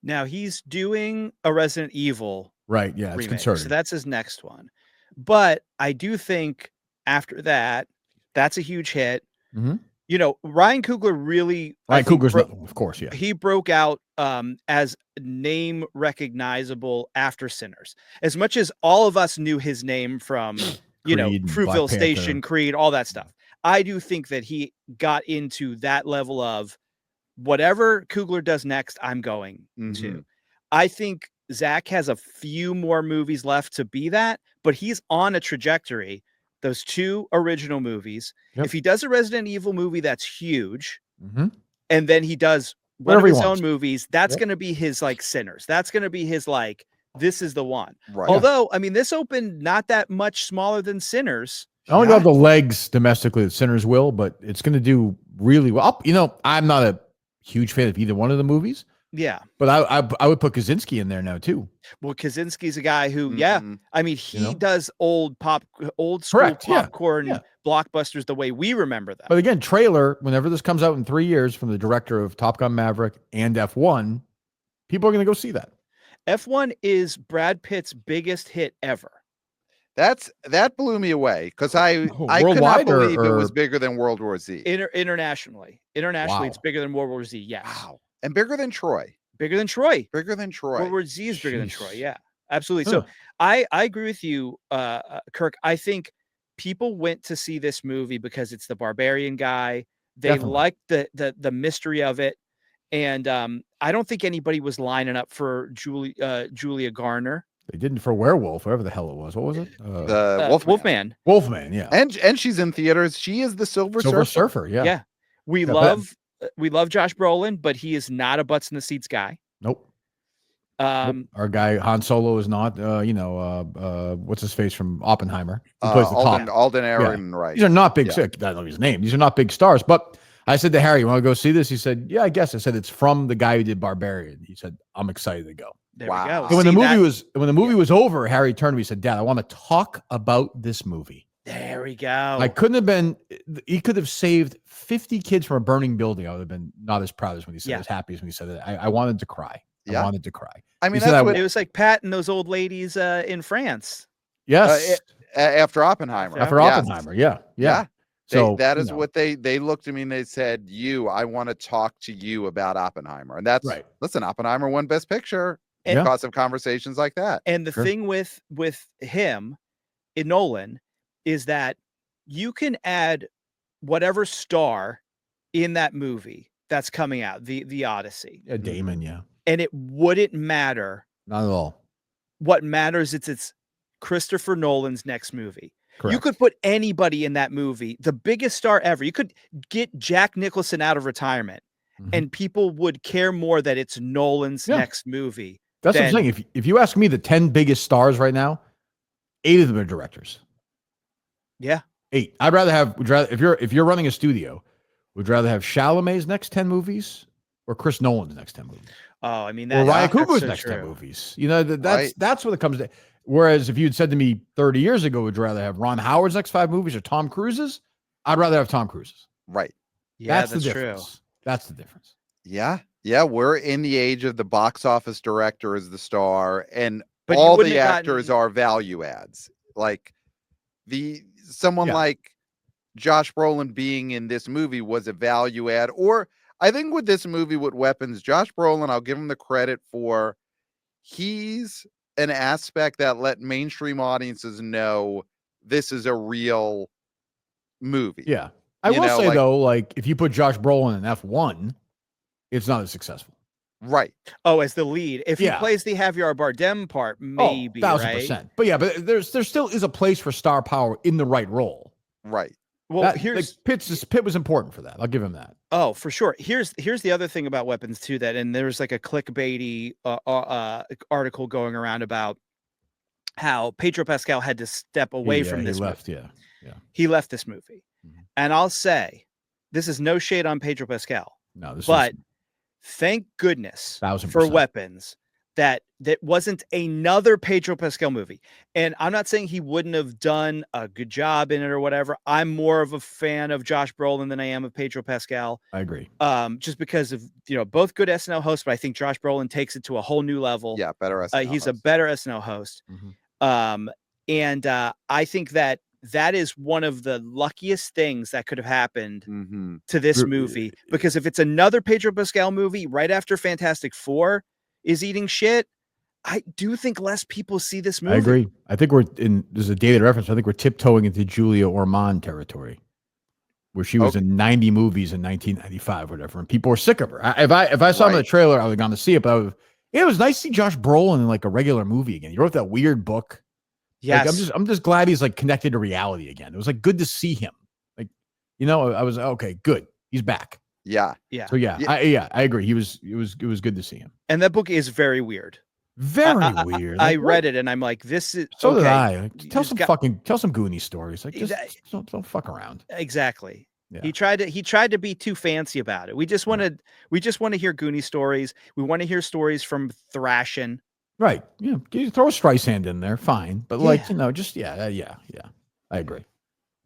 Now he's doing a Resident Evil remake, it's concerning. So that's his next one. But I do think after that, that's a huge hit. Ryan Coogler really. Of course, yeah. He broke out as name recognizable after Sinners. As much as all of us knew his name from, Fruitville Station, Creed, all that stuff. I do think that he got into that level of whatever Coogler does next, I'm going to. I think Zach has a few more movies left to be that, but he's on a trajectory. Those 2 original movies. If he does a Resident Evil movie, that's huge. And then he does one of his own movies, that's going to be his Sinners. That's going to be his this is the one. Right. Although, I mean, this opened not that much smaller than Sinners. I don't know the legs domestically that Sinners will, but it's going to do really well. I'm not a huge fan of either one of the movies. Yeah. But I would put Kaczynski in there now too. Well, Kaczynski's a guy who, I mean, he does old school popcorn blockbusters the way we remember them. But again, trailer, whenever this comes out in 3 years from the director of Top Gun Maverick and F1, people are going to go see that. F1 is Brad Pitt's biggest hit ever. That blew me away because I could not believe it was bigger than World War Z. Internationally, it's bigger than World War Z. Yes. Wow. And bigger than Troy. World War Z is bigger than Troy. Yeah, absolutely. So I agree with you, Kirk. I think people went to see this movie because it's the Barbarian guy. They liked the mystery of it. And I don't think anybody was lining up for Julia Garner. They didn't for Werewolf, whatever the hell it was. What was it? The Wolfman. Wolfman, yeah. And she's in theaters. She is the Silver Surfer. Yeah. Yeah. We love Josh Brolin, but he is not a butts in the seats guy. Nope. Our guy Han Solo is not. What's his face from Oppenheimer? Who plays the cop? Alden Ehrenreich. These are not big. I don't know his name. These are not big stars. But I said to Harry, "You want to go see this?" He said, "Yeah, I guess." I said, "It's from the guy who did Barbarian." He said, "I'm excited to go." There we go. And when the movie was over, Harry turned to me and said, "Dad, I want to talk about this movie." There we go. I couldn't have been. He could have saved 50 kids from a burning building. I would have been not as proud as when he said, as happy as when he said it. I wanted to cry. I wanted to cry. I mean, it was like Pat and those old ladies in France. Yes. After Oppenheimer. Oppenheimer. Yeah. So that is what they looked at me and they said, I want to talk to you about Oppenheimer. And that's right. Listen, Oppenheimer won Best Picture because of conversations like that. And the thing with him in Nolan is that you can add whatever star in that movie that's coming out, the Odyssey. Damon, yeah. And it wouldn't matter. Not at all. What matters is it's Christopher Nolan's next movie. Correct. You could put anybody in that movie, the biggest star ever. You could get Jack Nicholson out of retirement, and people would care more that it's Nolan's next movie. That's what I'm saying. If you ask me the 10 biggest stars right now, 8 of them are directors. Yeah. 8. Would rather if you're running a studio, would rather have Chalamet's next 10 movies or Chris Nolan's next 10 movies? Oh, I mean, or Ryan Coogler's next 10 movies. That's what it comes to. Whereas if you'd said to me 30 years ago, would you rather have Ron Howard's next 5 movies or Tom Cruise's? I'd rather have Tom Cruise's. Right. Yeah, that's the difference. True. That's the difference. Yeah. Yeah. We're in the age of the box office director as the star, and all the actors are value adds. Like someone like Josh Brolin being in this movie was a value add. Or I think with this movie with Weapons, Josh Brolin, I'll give him the credit for he's an aspect that let mainstream audiences know this is a real movie. Yeah. I will say though, like if you put Josh Brolin in F1, it's not as successful. Right. Oh, as the lead. If he plays the Javier Bardem part, maybe, 1000%. right? But yeah, but there still is a place for star power in the right role. Right. Well, Pitt was important for that. I'll give him that. Oh, for sure. Here's the other thing about Weapons too, and there's like a clickbaity article going around about how Pedro Pascal had to step away from this movie. He left this movie. And I'll say, this is no shade on Pedro Pascal. No, thank goodness 1000%. for Weapons that wasn't another Pedro Pascal movie. And I'm not saying he wouldn't have done a good job in it or whatever. I'm more of a fan of Josh Brolin than I am of Pedro Pascal. I agree. Just because of, both good SNL hosts, but I think Josh Brolin takes it to a whole new level. Yeah, better SNL He's host. a better SNL host. And I think that is one of the luckiest things that could have happened to this movie, because if it's another Pedro Pascal movie right after Fantastic Four is eating shit, I do think less people see this movie. I agree. I think there's a dated reference. I think we're tiptoeing into Julia Ormond territory, where she was in 90 movies in 1995, whatever, and people were sick of her. If I saw him in the trailer, I would have gone to see it, but it was nice to see Josh Brolin in like a regular movie again. He wrote that weird book. Yes. Like, I'm just glad he's like connected to reality again. It was like good to see him. Like, I was okay, good. He's back. Yeah. Yeah. So I agree. It was good to see him. And that book is very weird. Very weird. I read it and I'm like, this is so did I. Like, tell some Goonie stories. Like just don't fuck around. Exactly. Yeah. He tried to be too fancy about it. We just want to hear Goonie stories. We want to hear stories from Thrashin'. Right. Yeah. You throw a Streisand in there, fine. But I agree.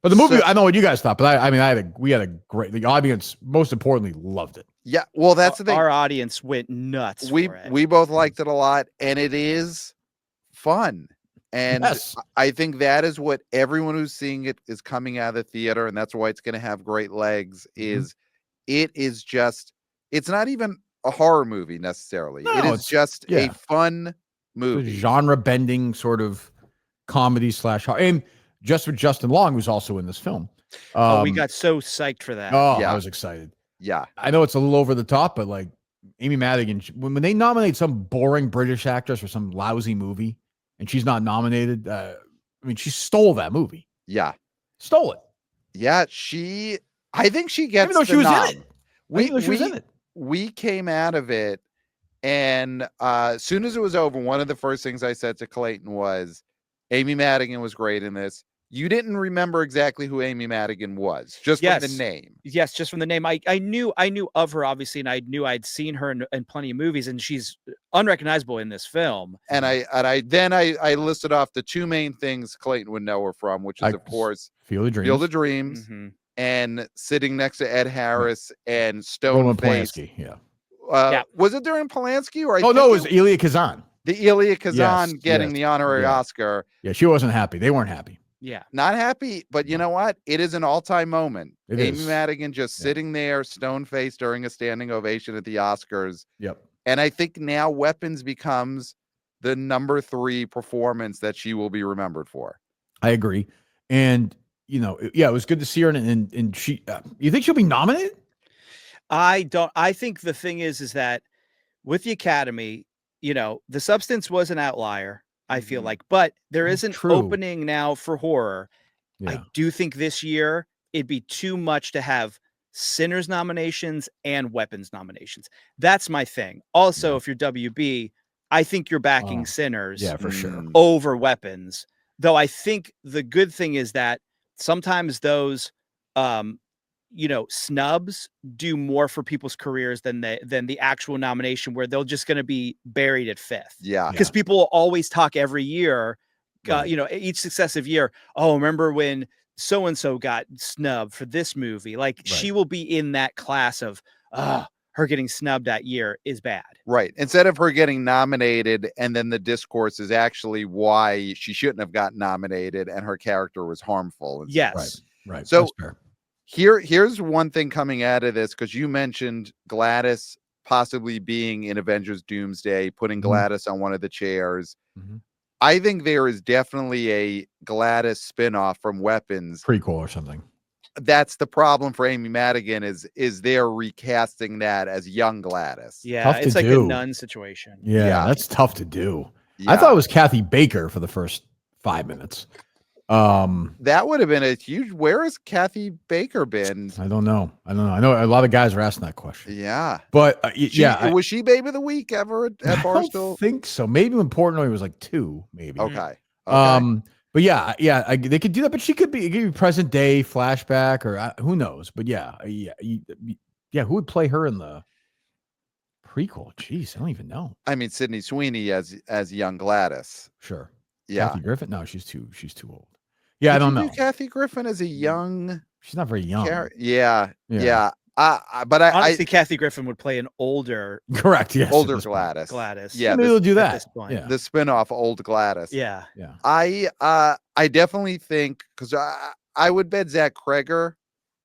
But the movie, I know what you guys thought, but we had a great, the audience, most importantly, loved it. Yeah. Well, that's the thing. Our audience went nuts. We both liked it a lot, and it is fun. And I think that is what everyone who's seeing it is coming out of the theater, and that's why it's going to have great legs. It is just, it's not even a horror movie necessarily. No, it is just a fun movie, genre bending sort of comedy / horror. And just with Justin Long, who's also in this film. We got so psyched for that. I was excited. Yeah, I know it's a little over the top, but like Amy Madigan, when they nominate some boring British actress for some lousy movie, and she's not nominated. I mean, she stole that movie. Yeah. Stole it. Yeah, I think she gets Even though the she was nom. in it. She was in it. We came out of it, and as soon as it was over, one of the first things I said to Clayton was, Amy Madigan was great in this. You didn't remember exactly who Amy Madigan was, just from the name. Yes, just from the name. I knew of her, obviously, and I knew I'd seen her in plenty of movies, and she's unrecognizable in this film. And I listed off the two main things Clayton would know her from, which is, of course, Field of Dreams. Field of Dreams, and sitting next to Ed Harris and Stone Face. Polanski, Was it during Polanski? Or no, it was Elia Kazan. The Elia Kazan getting the honorary Oscar. Yeah, she wasn't happy. They weren't happy. Yeah. Not happy, but you know what? It is an all-time moment. Amy is. Madigan just sitting there, stone-faced during a standing ovation at the Oscars. Yep. And I think now Weapons becomes the number 3 performance that she will be remembered for. I agree. And, it was good to see her. And she, you think she'll be nominated? I don't. I think the thing is that with the Academy, The Substance was an outlier, I feel like, but there is an opening now for horror. Yeah. I do think this year it'd be too much to have Sinners nominations and Weapons nominations. That's my thing. Also, if you're WB, I think you're backing Sinners for sure over Weapons. Though I think the good thing is that sometimes those snubs do more for people's careers than the actual nomination, where they're just going to be buried at 5th. Yeah. Because people will always talk every year, each successive year. Oh, remember when so-and-so got snubbed for this movie? Like she will be in that class of, her getting snubbed that year is bad. Right. Instead of her getting nominated, and then the discourse is actually why she shouldn't have gotten nominated and her character was harmful. Yes. Right. So here's one thing coming out of this, because you mentioned Gladys possibly being in Avengers Doomsday, putting Gladys on one of the chairs. I think there is definitely a Gladys spinoff from Weapons. Prequel or something. That's the problem for Amy Madigan is they're recasting that as young Gladys. Yeah, it's like a nun situation. Yeah, that's tough to do. Yeah. I thought it was Kathy Baker for the first 5 minutes. That would have been a huge. Where has Kathy Baker been? I don't know. I know a lot of guys are asking that question. Yeah, but was she Baby of the Week ever at Barstool? I don't think so. Maybe when Portnoy was like 2, maybe. Okay. But they could do that. But it could be present day flashback or who knows. But who would play her in the prequel? Jeez, I don't even know. I mean, Sydney Sweeney as young Gladys. Sure. Yeah. Kathy Griffin? No, she's too old. Yeah, I don't know. Kathy Griffin as a young. She's not very young. Yeah. But honestly, Kathy Griffin would play an older. Correct. Yes. Older Gladys. Yeah. Maybe they'll do that. Yeah. The spinoff, Old Gladys. Yeah. Yeah. I definitely think, because I would bet Zach Cregger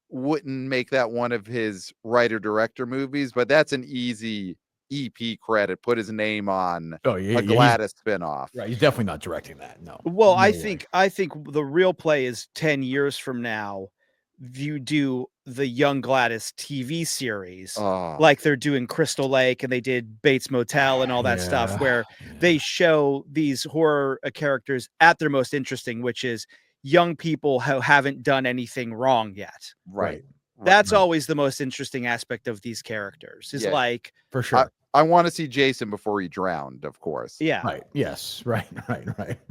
wouldn't make that one of his writer director movies, but that's an easy EP credit. Put his name on a Gladys spinoff. Right. He's definitely not directing that. No. Well, I think the real play is 10 years from now, you do the Young Gladys TV series, like they're doing Crystal Lake and they did Bates Motel and all that stuff, where they show these horror characters at their most interesting, which is young people who haven't done anything wrong yet. Right. That's always the most interesting aspect of these characters. Is like, for sure. I want to see Jason before he drowned, of course. Yeah. Right. Yes. Right.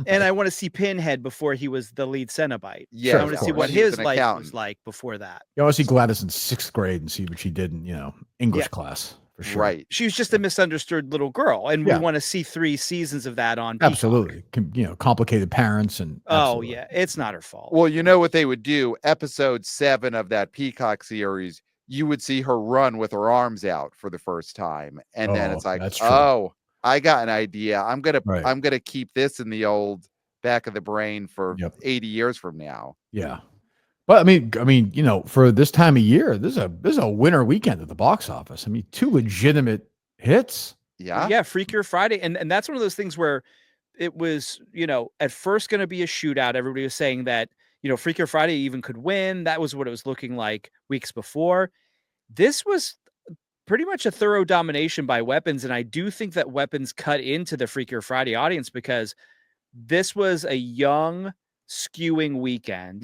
And I want to see Pinhead before he was the lead Cenobite. Yeah. I want to see what his life was like before that. You want to see Gladys in 6th grade and see what she did in, English class. For sure. Right. She was just a misunderstood little girl. And we want to see 3 seasons of that on Peacock. Absolutely. Complicated parents and. Oh, yeah. It's not her fault. Well, you know what they would do? Episode 7 of that Peacock series, you would see her run with her arms out for the first time. And then it's like, I got an idea. I'm gonna keep this in the old back of the brain for 80 years from now. Yeah. But I mean, for this time of year, this is a winter weekend at the box office. I mean, 2 legitimate hits. Yeah. Yeah. Freakier Friday. And that's one of those things where it was, at first going to be a shootout. Everybody was saying that, Freakier Friday even could win. That was what it was looking like weeks before. This was pretty much a thorough domination by Weapons. And I do think that Weapons cut into the Freakier Friday audience because this was a young skewing weekend.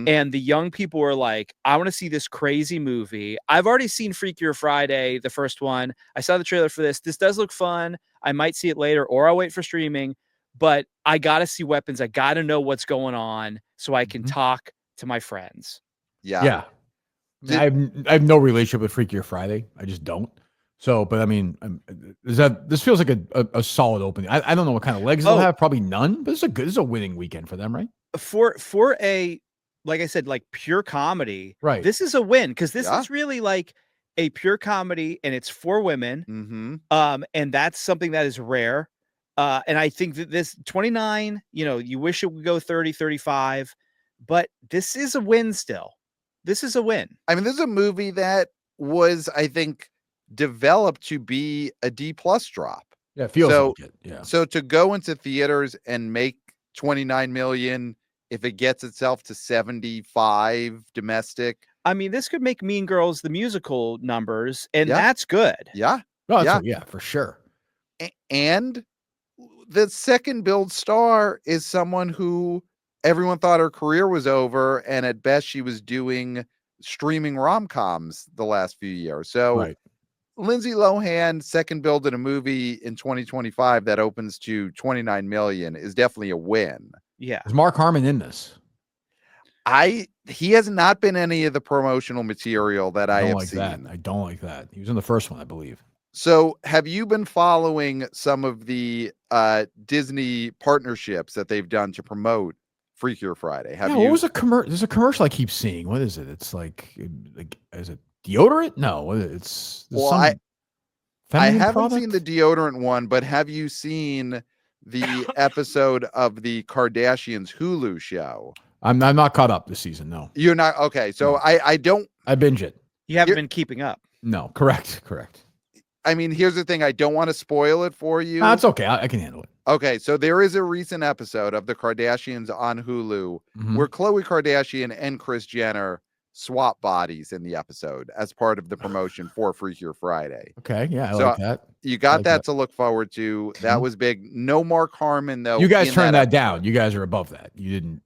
And the young people were like, I want to see this crazy movie. I've already seen Freakier Friday, the first one. I saw the trailer for this. This does look fun. I might see it later, or I'll wait for streaming, but I got to see Weapons. I got to know what's going on so I can talk to my friends. Yeah. I have no relationship with Freakier Friday. I just don't. So, but I mean, this feels like a solid opening. I don't know what kind of legs they'll have. Probably none, but this is a winning weekend for them, right? For a, like I said, like pure comedy, right? This is a win because this is really like a pure comedy, and it's for women. And that's something that is rare. And I think that this 29, you wish it would go 30, 35, but this is a win still. This is a win. I mean, this is a movie that was, I think, developed to be a D+ drop. Yeah, it feels like it. Yeah. So to go into theaters and make 29 million, if it gets itself to 75 domestic. I mean, this could make Mean Girls the musical numbers, and that's good. Yeah. Yeah, for sure. And the second build star is someone who everyone thought her career was over, and at best she was doing streaming rom-coms the last few years. So Lindsay Lohan, second build in a movie in 2025 that opens to 29 million is definitely a win. Yeah. Is Mark Harmon in this? He has not been any of the promotional material that I have seen. I don't like that. He was in the first one, I believe. So have you been following some of the Disney partnerships that they've done to promote Freakier Friday? What was a commercial? There's a commercial I keep seeing. What is it? It's like is it deodorant? No, it's I haven't product? seen the deodorant one, but have you seen the episode of the Kardashians Hulu show? I'm not caught up this season. No, you're not. Okay, so no. I binge it. You haven't been keeping up. No, correct. I mean, here's the thing. I don't want to spoil it for you. No, it's okay. I can handle it. Okay, so there is a recent episode of the Kardashians on Hulu where Khloe Kardashian and Kris Jenner swap bodies in the episode as part of the promotion for Freakier Friday. Okay, yeah, I like that. You got that to look forward to. That was big. No Mark Harmon, though. You guys turned that down. You guys are above that. You didn't.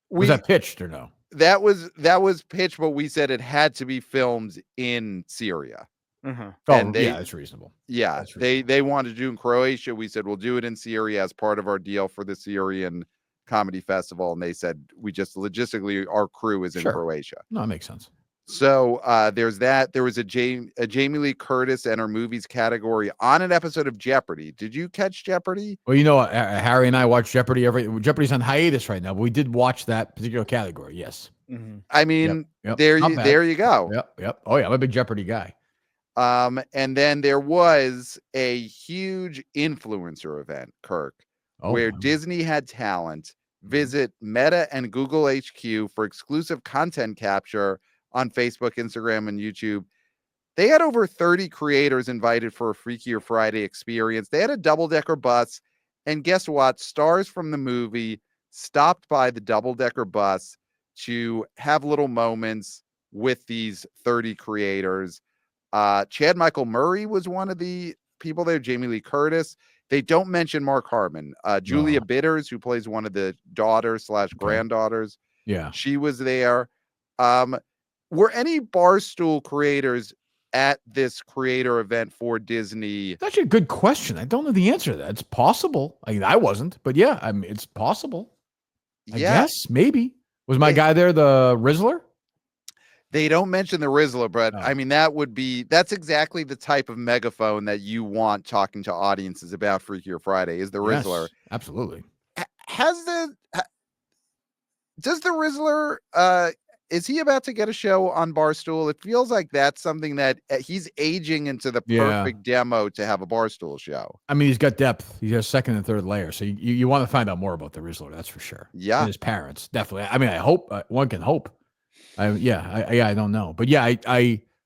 Was that pitched or no? That was pitched, but we said it had to be filmed in Syria. Oh, yeah, that's reasonable. Yeah, that's reasonable. They wanted to do in Croatia. We said we'll do it in Syria as part of our deal for the Syrian Comedy Festival, and they said we just logistically our crew is in Croatia. No, that makes sense. So there's that. There was a Jamie Lee Curtis and her movies category on an episode of Jeopardy. Did you catch Jeopardy? Well, Harry and I watch Jeopardy. Jeopardy's on hiatus right now, but we did watch that particular category. Yes. I mean, there you go. Yep. Oh yeah, I'm a big Jeopardy guy. And then there was a huge influencer event, Kirk, where Disney had talent visit Meta and Google HQ for exclusive content capture on Facebook, Instagram, and YouTube. They had over 30 creators invited for a Freakier Friday experience. They had a double-decker bus, and guess what? Stars from the movie stopped by the double-decker bus to have little moments with these 30 creators. Chad Michael Murray was one of the people there. Jamie Lee Curtis. They don't mention Mark Harmon. Julia Bitters, who plays one of the daughters / granddaughters. Yeah, she was there. Were any Barstool creators at this creator event for Disney? That's actually a good question. I don't know the answer to that. It's possible. I mean, I wasn't, but yeah, I mean, it's possible. I guess maybe. Was my guy there the Rizzler? They don't mention the Rizzler, but I mean, that's exactly the type of megaphone that you want talking to audiences about Freakier Friday is the Rizzler. Yes, absolutely. Does the Rizzler, is he about to get a show on Barstool? It feels like that's something that he's aging into the perfect demo to have a Barstool show. I mean, he's got depth. He has second and third layer. So you want to find out more about the Rizzler. That's for sure. Yeah. And his parents. Definitely. I mean, I hope one can hope. I don't know, but yeah,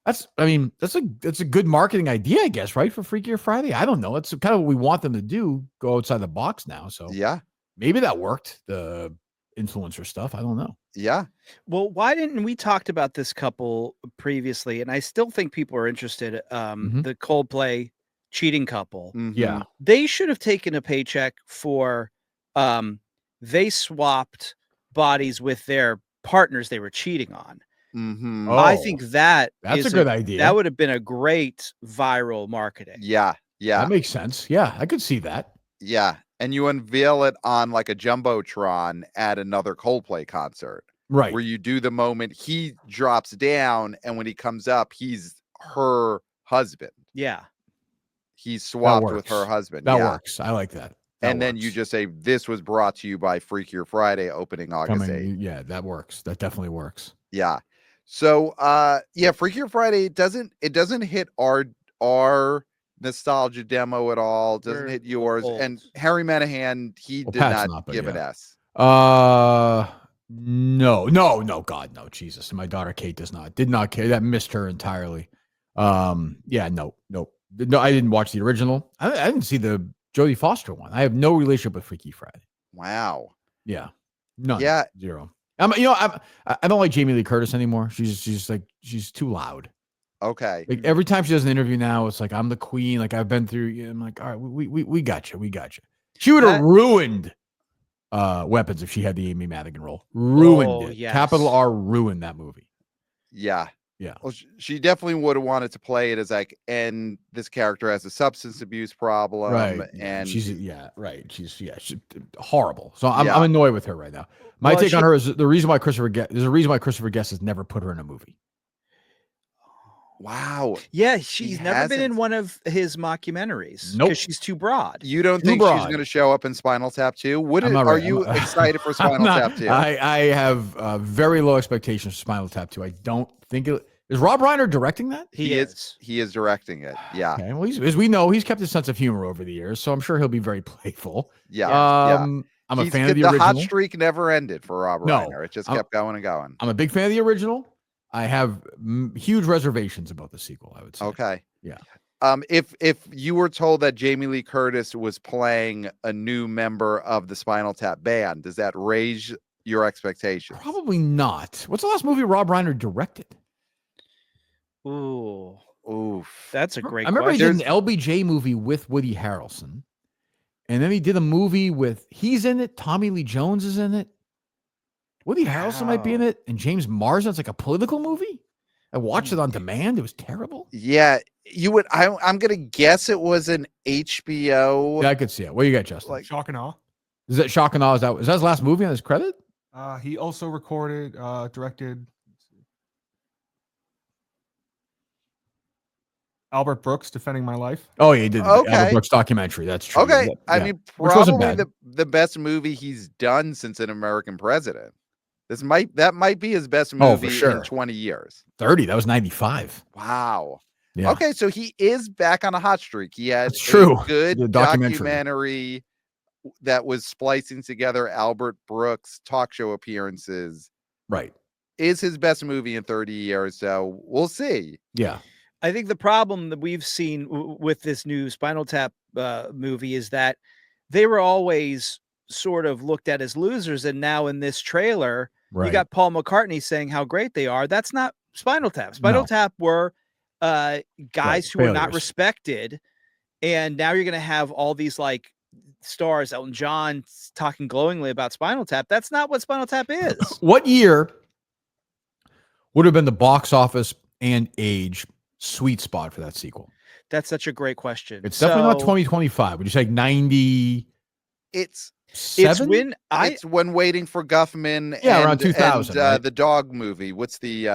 that's a good marketing idea, I guess, right? For Freakier Friday. I don't know. It's kind of what we want them to do, go outside the box now. So yeah, maybe that worked. The influencer stuff. I don't know. Yeah. Well, why didn't we talked about this couple previously? And I still think people are interested. The Coldplay cheating couple. Yeah. They should have taken a paycheck for they swapped bodies with their partners they were cheating on. Mm-hmm. I think that's a good idea. That would have been a great viral marketing. Yeah. That makes sense. Yeah, I could see that. Yeah. And you unveil it on like a Jumbotron at another Coldplay concert. Right. Where you do the moment he drops down, and when he comes up, he's her husband. Yeah. He's swapped with her husband. That works. I like that. And then you just say, this was brought to you by Freakier Friday opening August 8th. Yeah, that works. That definitely works. Yeah. So Freakier Friday, it doesn't hit our nostalgia demo at all. Doesn't hit yours. Old. And Harry Minihane, he did not give an S. No, God, no, Jesus. My daughter Kate did not care. That missed her entirely. Yeah, no, I didn't watch the original. I didn't see the Jodie Foster one. I have no relationship with Freaky Friday. Wow. Yeah. None. Yeah. Zero. I don't like Jamie Lee Curtis anymore. She's too loud. Okay. Like every time she does an interview now, it's like, I'm the queen. Like I've been through. I'm like, all right, we got you. We got you. She would have ruined Weapons if she had the Amy Madigan role. Ruined it. Yes. Capital R ruined that movie. Yeah. Yeah. Well, she definitely would have wanted to play it as like, and this character has a substance abuse problem. Right. And she's horrible. So I'm annoyed with her right now. My take on her is the reason why Christopher Guest has never put her in a movie. Wow. Yeah, she's never been in one of his mockumentaries. Nope. Because she's too broad. You don't think she's going to show up in Spinal Tap 2? Are you excited for Spinal Tap 2? I have very low expectations for Spinal Tap 2. I don't think it is. Rob Reiner directing that? He is directing it. Yeah. Okay. Well, as we know, he's kept his sense of humor over the years, so I'm sure he'll be very playful. Yeah. I'm a fan of the original. The hot streak never ended for Rob Reiner. It just kept going and going. I'm a big fan of the original. I have huge reservations about the sequel, I would say. Okay. Yeah. If you were told that Jamie Lee Curtis was playing a new member of the Spinal Tap band, does that raise your expectations? Probably not. What's the last movie Rob Reiner directed? Ooh. Oof. That's a great I remember question. he did an LBJ movie with Woody Harrelson. And then he did a movie he's in it. Tommy Lee Jones is in it. Woody Harrelson might be in it, and James Marsden. It's like a political movie. I watched it on demand. It was terrible. Yeah, you would. I'm gonna guess it was an HBO. Yeah, I could see it. What do you got, Justin? Like Shock and Awe. Is that Shock and Awe? Is that his last movie on his credit? He also recorded, directed Albert Brooks, Defending My Life. Oh, yeah, he did the Albert Brooks documentary. That's true. Okay, I mean, probably the best movie he's done since An American President. That might be his best movie in 20 years. 30. That was 95. Wow. Yeah. Okay, so he is back on a hot streak. He had a good documentary that was splicing together Albert Brooks talk show appearances. Right. Is his best movie in 30 years. So we'll see. Yeah. I think the problem that we've seen with this new Spinal Tap movie is that they were always sort of looked at as losers, and now in this trailer, you got Paul McCartney saying how great they are. That's not Spinal Tap. Spinal Tap were guys who were not respected, and now you're going to have all these like stars, Elton John talking glowingly about Spinal Tap. That's not what Spinal Tap is. What year would have been the box office and age sweet spot for that sequel? That's such a great question. It's definitely not 2025. Would you say 90? It's when Waiting for Guffman. Yeah, around 2000. And, the dog movie. What's the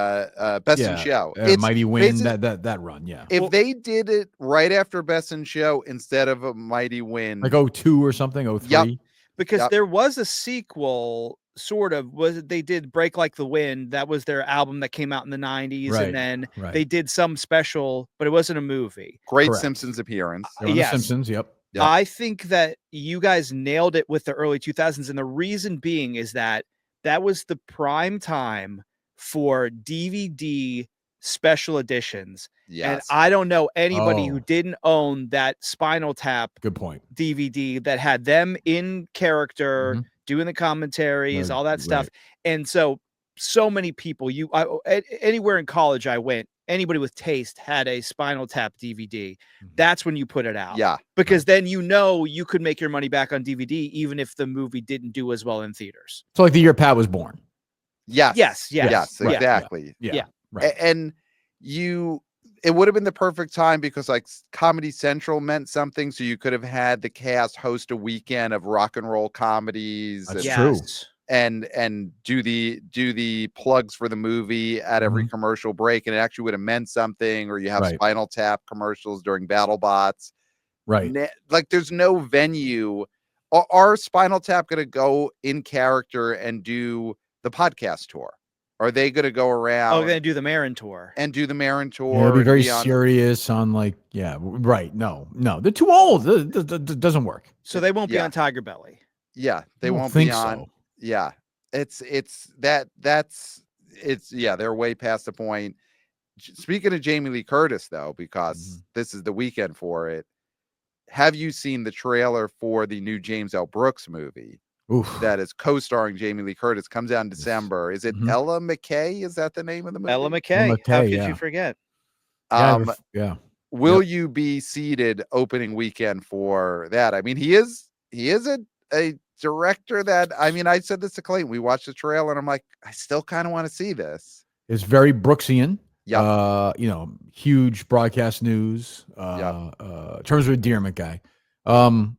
Best in Show? Mighty Wind. That run. Yeah. If they did it right after Best in Show instead of a Mighty Wind, like 02 or something, 03. Yep. Because there was a sequel. Sort of they did Break Like the Wind. That was their album that came out in the 90s, and then they did some special, but it wasn't a movie. Great Simpsons appearance. Yes. Simpsons. Yep. I think that you guys nailed it with the early 2000s, and the reason being is that was the prime time for DVD special editions. Yes. And I don't know anybody who didn't own that Spinal Tap DVD that had them in character, doing the commentaries, all that stuff. And so so many people, anywhere in college I went, anybody with taste had a Spinal Tap DVD. That's when you put it out. Yeah. Because then you could make your money back on DVD, even if the movie didn't do as well in theaters. So like the year Pat was born. Yes. Yes. Right. Exactly. Yeah. Right. And it would have been the perfect time because like Comedy Central meant something. So you could have had the cast host a weekend of rock and roll comedies. That's Yes. true. And do the plugs for the movie at every commercial break, and it actually would have meant something. Or you have Spinal Tap commercials during BattleBots. Right. Like there's no venue. Are Spinal Tap going to go in character and do the podcast tour? Are they going to go around? Oh, they're going to do the Marin tour. And do the Marin tour. Yeah, it'll be very serious on like, right. No, they're too old. It doesn't work. So they won't be on Tiger Belly. Yeah, they won't think be on. So. Yeah, they're way past the point. Speaking of Jamie Lee Curtis, though, because this is the weekend for it, have you seen the trailer for the new James L. Brooks movie? Oof. That is co-starring Jamie Lee Curtis? Comes out in December. Is it Ella McKay? Is that the name of the movie? Ella McKay. How could you forget? Will you be seated opening weekend for that? I mean, he is a director that, I mean, I said this to Clayton. We watched the trailer and I'm like, I still kind of want to see this. It's very Brooksian. Yeah. Huge broadcast news. Terms of endearment guy. I mean,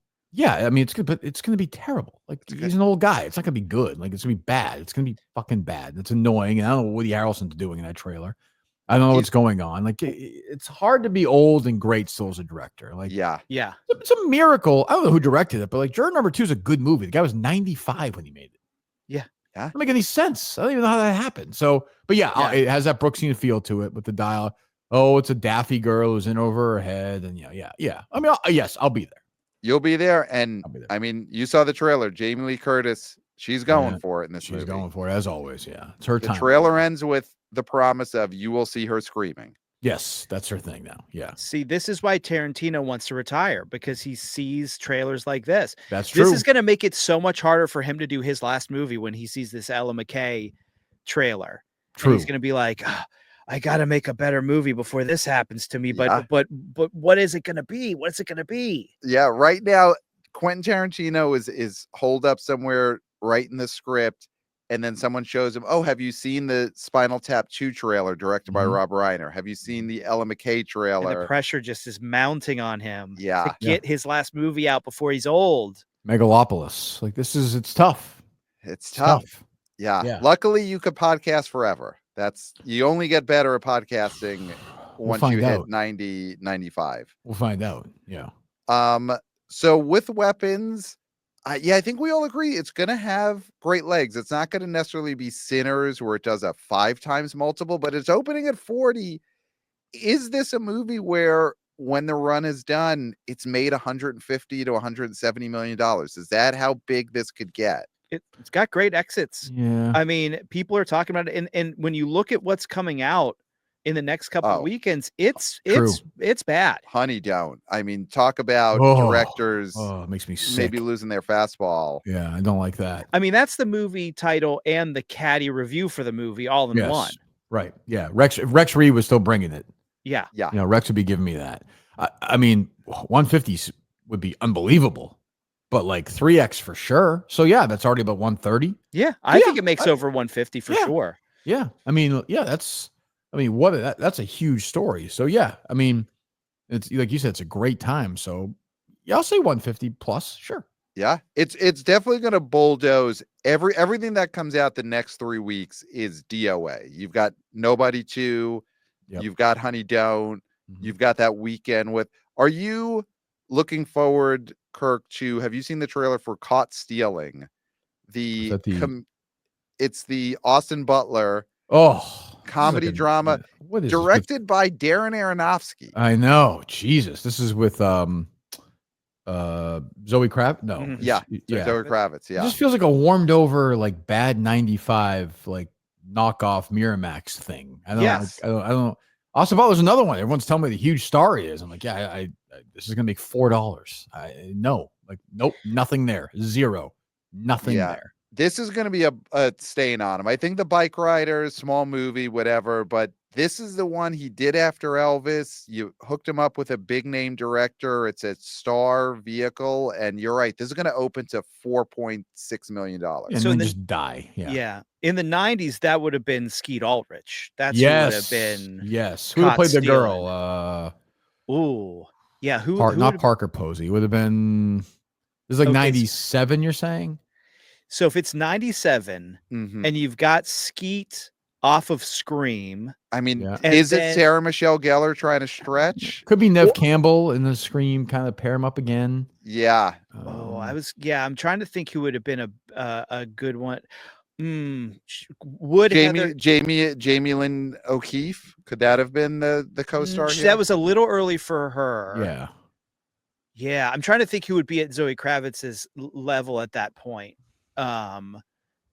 it's good, but it's going to be terrible. Like he's an old guy. It's not going to be good. Like it's going to be bad. It's going to be fucking bad. It's annoying. And I don't know what Woody Harrelson's doing in that trailer. I don't know what's going on. Like it's hard to be old and great still as a director. Like, it's a miracle. I don't know who directed it, but like Juror Number 2 is a good movie. The guy was 95 when he made it. Yeah. Doesn't make any sense. I don't even know how that happened. So, but it has that Brooksian feel to it with the dial. Oh, it's a daffy girl who's in over her head. And yeah. I mean, yes, I'll be there. You'll be there. And I mean, you saw the trailer. Jamie Lee Curtis, she's going for it in this movie. She's going for it as always. Yeah. It's her time. The trailer ends with the promise of you will see her screaming. Yes, that's her thing now. Yeah. See, this is why Tarantino wants to retire, because he sees trailers like this. That's true. This is going to make it so much harder for him to do his last movie when he sees this Ella McKay trailer. True. And he's going to be like, I got to make a better movie before this happens to me. But what is it going to be? What's it going to be? Yeah. Right now, Quentin Tarantino is holed up somewhere writing the script. And then someone shows him, have you seen the Spinal Tap 2 trailer directed by Rob Reiner? Have you seen the Ella McKay trailer? And the pressure just is mounting on him to get his last movie out before he's old. Megalopolis. Like it's tough. It's tough. Yeah. Luckily, you could podcast forever. You only get better at podcasting once you hit 90, 95. We'll find out. Yeah. So with Weapons, I think we all agree it's going to have great legs. It's not going to necessarily be Sinners where it does a 5 times multiple, but it's opening at 40. Is this a movie where when the run is done, it's made $150 to $170 million? Is that how big this could get? It's got great exits. Yeah. I mean, people are talking about it. And when you look at what's coming out in the next couple of weekends, it's bad. Honey, don't. I mean, talk about directors. Oh, it makes me sick. Maybe losing their fastball. Yeah, I don't like that. I mean, that's the movie title and the catty review for the movie all in one. Right. Yeah. Rex Reed was still bringing it. Yeah. Rex would be giving me that. I mean, 150 would be unbelievable, but like 3X for sure. So yeah, that's already about 130. Yeah. I think it makes over 150 for sure. Yeah. I mean, that's a huge story. So yeah, I mean, it's like you said, it's a great time. So yeah, I'll say 150 plus. Sure. Yeah, it's definitely going to bulldoze everything that comes out the next 3 weeks is DOA. You've got Nobody 2, you've got Honey Don't, you've got that weekend with. Are you looking forward, Kirk, to? Have you seen the trailer for Caught Stealing? It's the Austin Butler comedy drama directed by Darren Aronofsky. I know, Jesus, this is with Zoe Kravitz. No, Zoe Kravitz. Yeah, it just feels like a warmed over, like bad 95, like knockoff Miramax thing. I don't. Austin Butler's another one. Everyone's telling me the huge star he is. I'm like, I this is gonna make $4. Nope, nothing there, zero, nothing there. this is going to be a stain on him. I think The Bike Riders, small movie, whatever, but this is the one he did after Elvis. You hooked him up with a big name director. It's a star vehicle, and you're right. This is going to open to $4.6 million. And So then just die. Yeah. Yeah. In the 90s, that would have been Skeet Ulrich. That's who would have been. Yes. Who would have played the girl? Ooh. Yeah. Who not Parker Posey. Would have been. This is like 97, you're saying? So if it's 97 and you've got Skeet off of Scream. I mean, is it Sarah Michelle Gellar trying to stretch? Could be Nev Campbell in the Scream, kind of pair him up again. Yeah. I'm trying to think who would have been a good one. Would Jamie Lynn O'Keefe, could that have been the co-star here? That was a little early for her. Yeah. Yeah, I'm trying to think who would be at Zoe Kravitz's level at that point.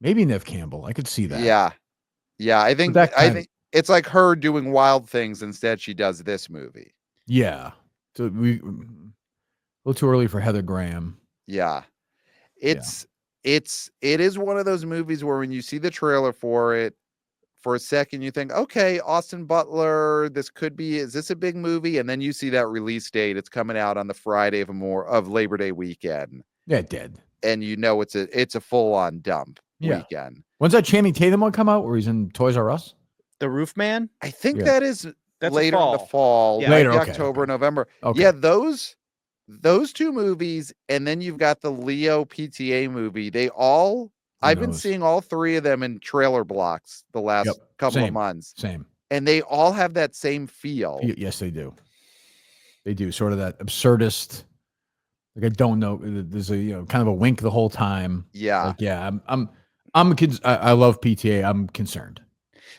Maybe Nev Campbell. I could see that. Yeah. I think it's like her doing Wild Things. Instead, she does this movie. Yeah. So a little too early for Heather Graham. Yeah. It is one of those movies where when you see the trailer for it, for a second you think, okay, Austin Butler, is this a big movie? And then you see that release date. It's coming out on the Friday of Labor Day weekend. Yeah, it did. And you know it's a full-on dump weekend. When's that Channing Tatum one come out where he's in Toys R Us? The Roof Man? I think that's later in the fall. Yeah. Later, October, November. Okay. Yeah, those two movies, and then you've got the Leo PTA movie. I've been seeing all three of them in trailer blocks the last couple of months. Same. And they all have that same feel. Yes, they do. They do. Sort of that absurdist. Like I don't know. There's a kind of a wink the whole time. Yeah. Like, yeah. I love PTA. I'm concerned.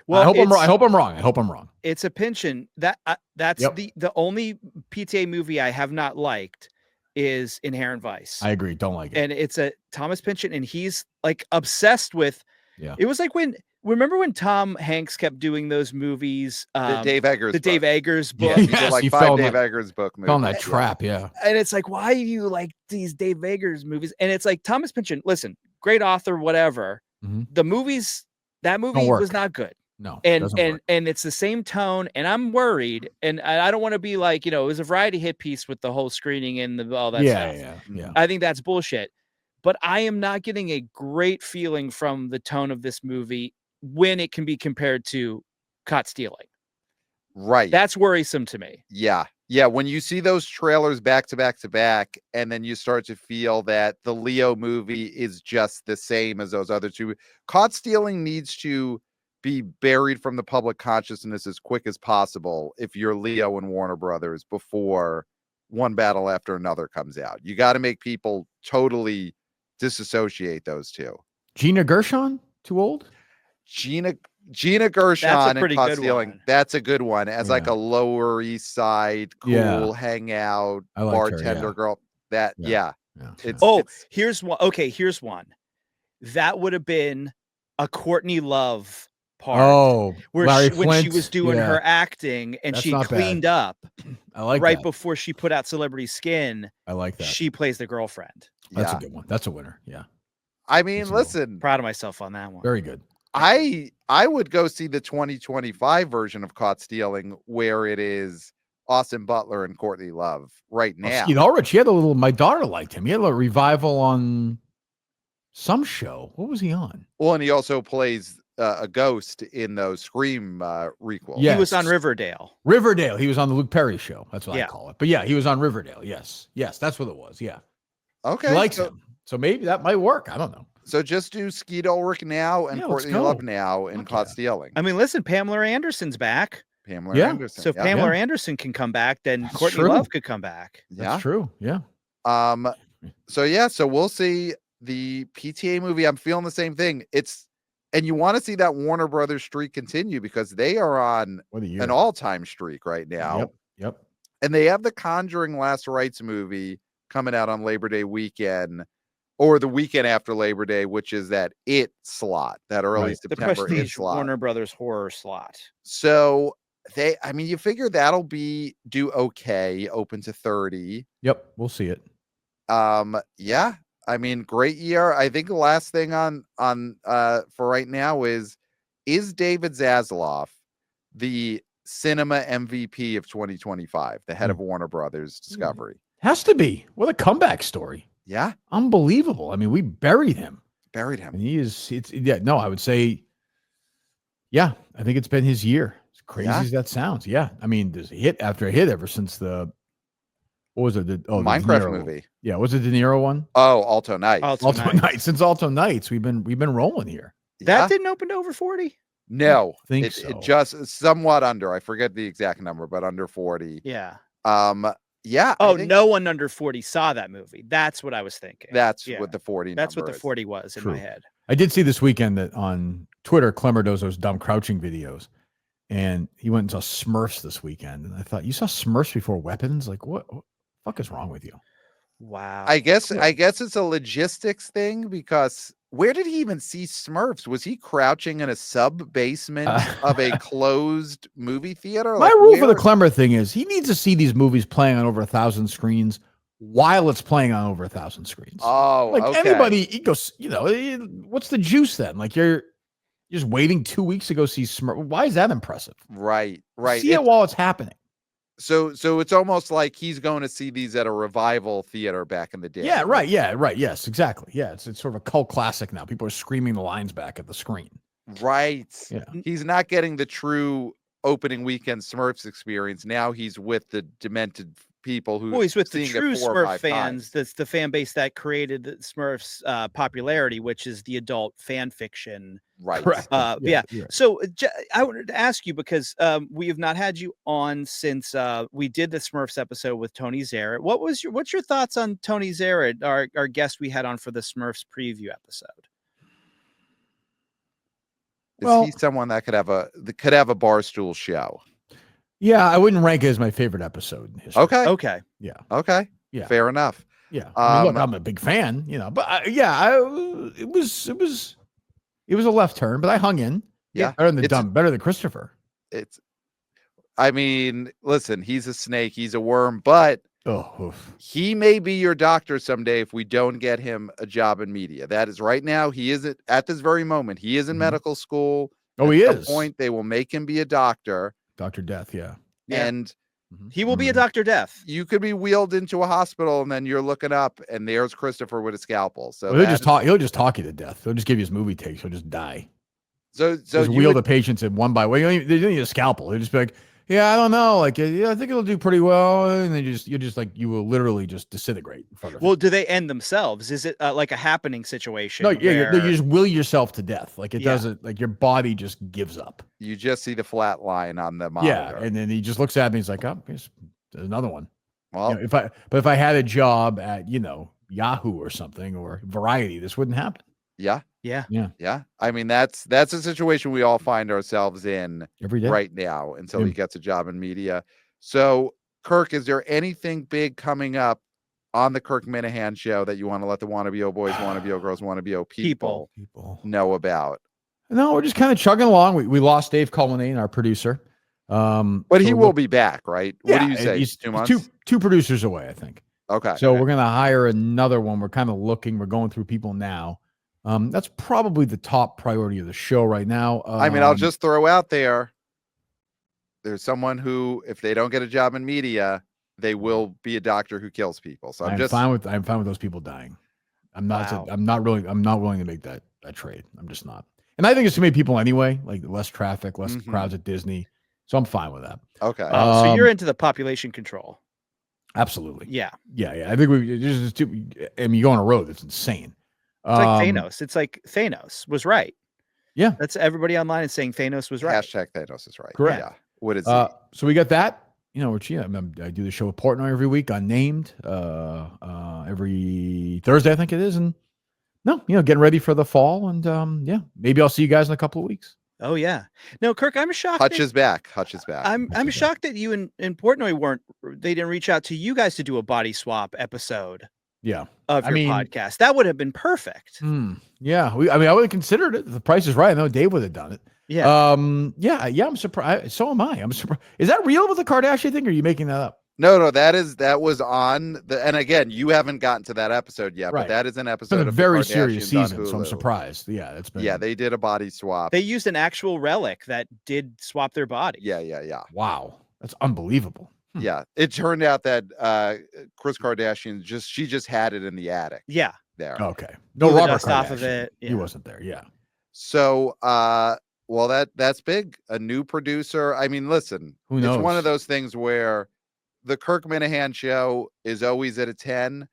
Well, I hope I'm wrong. It's a Pynchon. That's the only PTA movie I have not liked is Inherent Vice. I agree. Don't like it. And it's a Thomas Pynchon, and he's like obsessed with. Yeah. It was like remember when Tom Hanks kept doing those movies? The Dave Eggers. The Dave Eggers book. Yeah, he did like 5 Dave Eggers book movies. Fell in that trap. Yeah. And it's like, why do you like these Dave Eggers movies? And it's like Thomas Pynchon. Listen, great author, whatever. The movies. That movie was not good. No, and it's the same tone, and I'm worried, and I don't want to be like, it was a variety hit piece with the whole screening and all that stuff. Yeah. I think that's bullshit, but I am not getting a great feeling from the tone of this movie when it can be compared to Caught Stealing. Right. That's worrisome to me. Yeah. Yeah. When you see those trailers back to back to back, and then you start to feel that the Leo movie is just the same as those other two. Caught Stealing needs to be buried from the public consciousness as quick as possible if you're Leo and Warner Brothers before One Battle After Another comes out. You got to make people totally disassociate those two. Gina Gershon, too old? Gina Gershon and Caught Stealing. That's a good one. As like a Lower East Side cool hangout bartender girl. Here's one. Okay, here's one. That would have been a Courtney Love part. When she was doing her acting and she cleaned up. I like right that. Before she put out Celebrity Skin. I like that. She plays the girlfriend. That's a good one. That's a winner. Yeah. I mean, listen, proud of myself on that one. Very good. I would go see the 2025 version of Caught Stealing where it is Austin Butler and Courtney Love right now. Skeet Ulrich, he had my daughter liked him. He had a revival on some show. What was he on? Well, and he also plays a ghost in those Scream requels. Yes. He was on Riverdale. He was on the Luke Perry show. That's what I call it. But yeah, he was on Riverdale. Yes, that's what it was. Yeah. Okay. He likes him. So maybe that might work. I don't know. So just do Skeet Ulrich now and Courtney Love now in Caught Stealing. I mean, listen, Pamela Anderson's back. Anderson. So if Pamela Anderson can come back, then Courtney Love could come back. That's true. Yeah. So we'll see the PTA movie. I'm feeling the same thing. And you want to see that Warner Brothers streak continue because they are on an all-time streak right now. Yep. And they have the Conjuring Last Rites movie coming out on Labor Day weekend or the weekend after Labor Day, which is that It slot, that early September the Prestige It slot. Warner Brothers horror slot. So you figure that'll do okay, open to 30. Yep, we'll see it. Yeah. I mean, great year. I think the last thing on for right now is David Zaslav the cinema MVP of 2025, the head of Warner Brothers Discovery? Has to be. What a comeback story. Yeah. Unbelievable. I mean, we buried him. And I would say, yeah, I think it's been his year. As crazy as that sounds. Yeah. I mean, there's hit after hit ever since what was it? The Minecraft movie. Yeah. Was it De Niro one? Oh, Alto Nights. Alto Nights. Since Alto Nights, we've been rolling here. That didn't open to over 40? No. It just somewhat under. I forget the exact number, but under 40. Yeah. Yeah. Oh, no one under 40 saw that movie. That's what I was thinking. That's what the 40 That's number what the 40 was in my head. I did see this weekend that on Twitter, Clemmer does those dumb crouching videos. And he went and saw Smurfs this weekend. And I thought, you saw Smurfs before Weapons? Like, what the fuck is wrong with you? Wow. I guess it's a logistics thing, because where did he even see Smurfs? Was he crouching in a sub basement of a closed movie theater? My rule for the Clemmer thing is he needs to see these movies playing on over 1,000 screens while it's playing on over 1,000 screens. Oh, like okay. anybody, he goes, what's the juice then? Like you're just waiting 2 weeks to go see Smurf. Why is that impressive? Right. See it while it's happening. So it's almost like he's going to see these at a revival theater back in the day. Yeah, right. Yeah, right. Yes, exactly. Yeah, it's sort of a cult classic now. People are screaming the lines back at the screen. Right. Yeah. He's not getting the true opening weekend Smurfs experience. Now he's with the demented people who. Well, he's with the true Smurf fans. That's the fan base that created the Smurfs popularity, which is the adult fan fiction. Right. Yeah. So I wanted to ask you, because we have not had you on since we did the Smurfs episode with Tony Zarrett. What's your thoughts on Tony Zarrett, our guest we had on for the Smurfs preview episode? Is he someone that could have a Barstool show? Yeah, I wouldn't rank it as my favorite episode in history. Okay. Yeah. Okay. Yeah. Fair enough. Yeah. I mean, look, I'm a big fan, but it was a left turn, but I hung in. Yeah. Better than Christopher. I mean, listen, he's a snake, he's a worm, but he may be your doctor someday if we don't get him a job in media. That is right now. He isn't at this very moment. He is in medical school. Oh, he is. At some point, they will make him be a doctor. Dr. Death. Yeah. And he will be a Dr. Death. You could be wheeled into a hospital and then you're looking up and there's Christopher with a scalpel. So he'll just talk you to death. He'll just give you his movie takes. He'll just die. So just wheel the patients in one by one. They don't need a scalpel. They'll just be like, yeah, I don't know. Like, yeah, I think it'll do pretty well. And then you will literally just disintegrate in front of Well, do they end themselves? Is it like a happening situation? No, you just will yourself to death. Like it doesn't, like your body just gives up. You just see the flat line on the monitor. Yeah. And then he just looks at me. He's like, oh, here's another one. Well, if I had a job at, Yahoo or something or Variety, this wouldn't happen. Yeah. Yeah. I mean, that's a situation we all find ourselves in every day right now until he gets a job in media. So, Kirk, is there anything big coming up on the Kirk Minihane show that you want to let the Wannabe O Boys, Wannabe O Girls, Wannabe O people know about? No, we're just kind of chugging along. We lost Dave Cullinane, our producer. But he will be back, right? Yeah, what do you say? He's 2 months? Two producers away, I think. Okay. So we're going to hire another one. We're kind of looking. We're going through people now. That's probably the top priority of the show right now. I mean, I'll just throw out there's someone who, if they don't get a job in media, they will be a doctor who kills people. So I'm fine with those people dying. I'm not willing to make that trade. I'm just not. And I think it's too many people anyway, like less traffic, less crowds at Disney. So I'm fine with that. Okay. So you're into the population control. Absolutely. Yeah. I think you go on a road that's insane. It's like Thanos. It's like Thanos was right. Yeah. That's everybody online is saying Thanos was right. Hashtag Thanos is right. Correct. Yeah. What is it? So we got that. I do the show with Portnoy every week on Named every Thursday, I think it is. And getting ready for the fall. And maybe I'll see you guys in a couple of weeks. Oh yeah. No, Kirk, I'm shocked. Hutch is back. I'm shocked that you and Portnoy they didn't reach out to you guys to do a body swap episode. Yeah. Of your podcast. That would have been perfect. Yeah. I would have considered it. The price is right. I know Dave would have done it. Yeah. Yeah. I'm surprised. So am I. I'm surprised. Is that real with the Kardashian thing? Or are you making that up? No, that was on the, and again, you haven't gotten to that episode yet, Right. but that is an It's been episode a of very the serious Kardashians on season, so I'm Hulu. surprised. Yeah, it's been. Yeah, they did a body swap. They used an actual relic that did swap their bodies. Yeah. Wow, that's unbelievable. Yeah, it turned out that Kris Kardashian she just had it in the attic. Yeah. There. Okay. Blew No, the Robert dust off of Kardashian. it. He Yeah. wasn't there. Yeah. So, well, that's big. A new producer. I mean, listen, Who knows? It's one of those things where the Kirk Minihane show is always at a 10,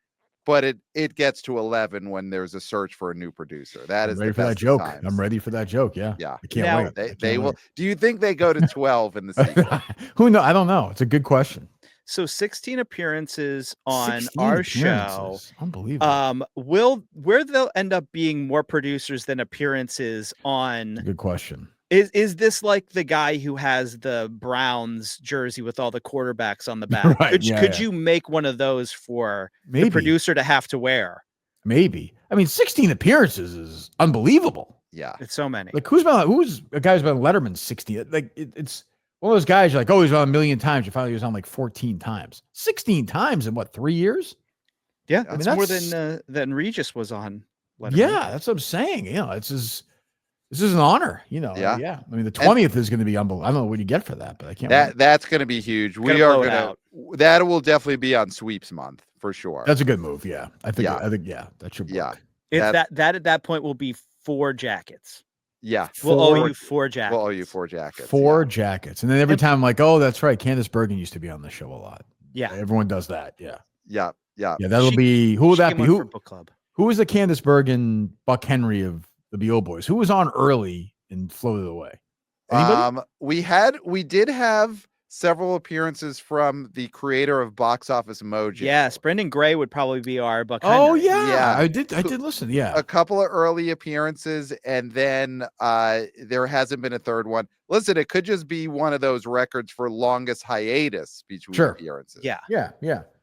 but it gets to 11 when there's a search for a new producer. That I'm is ready the for that best of joke. times. I'm ready for that joke. Yeah. Yeah. I can't Now, wait. I They can't will. wait. Do you think they go to 12 in the sequel? Who knows? I don't know. It's a good question. So 16 appearances on 16 our show. appearances. Unbelievable. Where they'll end up being more producers than appearances on. Good question. Is this like the guy who has the Browns jersey with all the quarterbacks on the back? Right, Could you make one of those for Maybe. the producer to have to wear? Maybe. I mean, 16 appearances is unbelievable. Yeah. It's so many. Like, who's a guy who's been on Letterman 16? Like, it's one of those guys you're like, oh, he's on a million times. You finally was on like 14 times. 16 times in what, 3 years? Yeah, I mean, that's more than Regis was on. Letterman. Yeah, that's what I'm saying. You know, this is an honor. You know, Yeah. I mean, the 20th is going to be unbelievable. I don't know what you get for that, but I can't. That's going to be huge. We are going to. That will definitely be on sweeps month for sure. That's a good move. Yeah, I think that should work. Yeah. It's that at that point will be 4 jackets. Yeah. We'll owe you 4 jackets. We'll owe you 4 jackets. 4 jackets, and then every time I'm like, oh, that's right. Candace Bergen used to be on the show a lot. Yeah, everyone does that. Yeah. Yeah. That'll be who will that be? Who book club? Who is the Candace Bergen, Buck Henry of the BO Boys? Who was on early and floated away? Anybody? We did have several appearances from the creator of Box Office Mojo. Yes, Brendan Gray would probably be our Buck Oh Henry. yeah, I did listen. Yeah, a couple of early appearances, and then there hasn't been a third one. Listen, it could just be one of those records for longest hiatus between appearances. Yeah.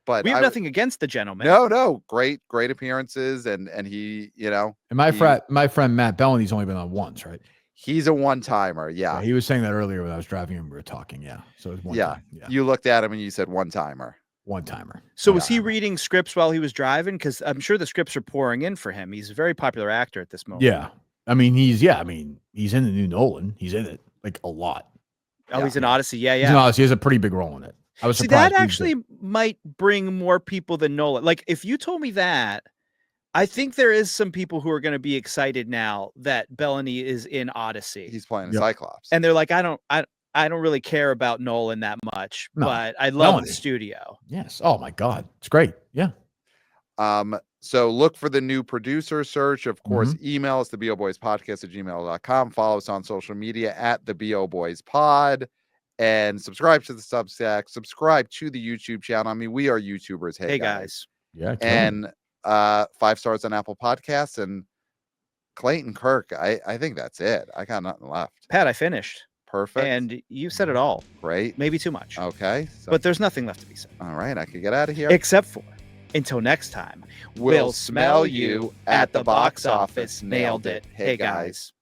But we have nothing against the gentleman. No, great appearances, and he, And my friend Matt Bellany's only been on once, right? He's a one-timer. Yeah. He was saying that earlier when I was driving and we were talking. Yeah. So it's one time. Yeah. You looked at him and you said one-timer. One-timer. So was he reading scripts while he was driving? Because I'm sure the scripts are pouring in for him. He's a very popular actor at this moment. Yeah. I mean, he's in the new Nolan. He's in it like a lot. Oh, he's in Odyssey. Yeah. He's in Odyssey. He has a pretty big role in it. I was surprised. That actually might bring more people than Nolan. Like, if you told me that, I think there is some people who are going to be excited now that Bellany is in Odyssey. He's playing Cyclops, and they're like, I don't really care about Nolan that much, but I love the studio. Yes. Oh my God, it's great. Yeah. So look for the new producer search. Of course, email us theboboyspodcast@gmail.com. Follow us on social media at theboboyspod. And subscribe to the Substack, subscribe to the YouTube channel. I mean, we are YouTubers. Hey guys. Yeah. And 5 stars on Apple Podcasts. And Clayton, Kirk, I think that's it. I got nothing left. Pat, I finished. Perfect. And you said it all. Great. Maybe too much. Okay. But there's nothing left to be said. All right. I could get out of here. Except for, until next time, we'll smell you at the box office. Nailed it. Hey guys.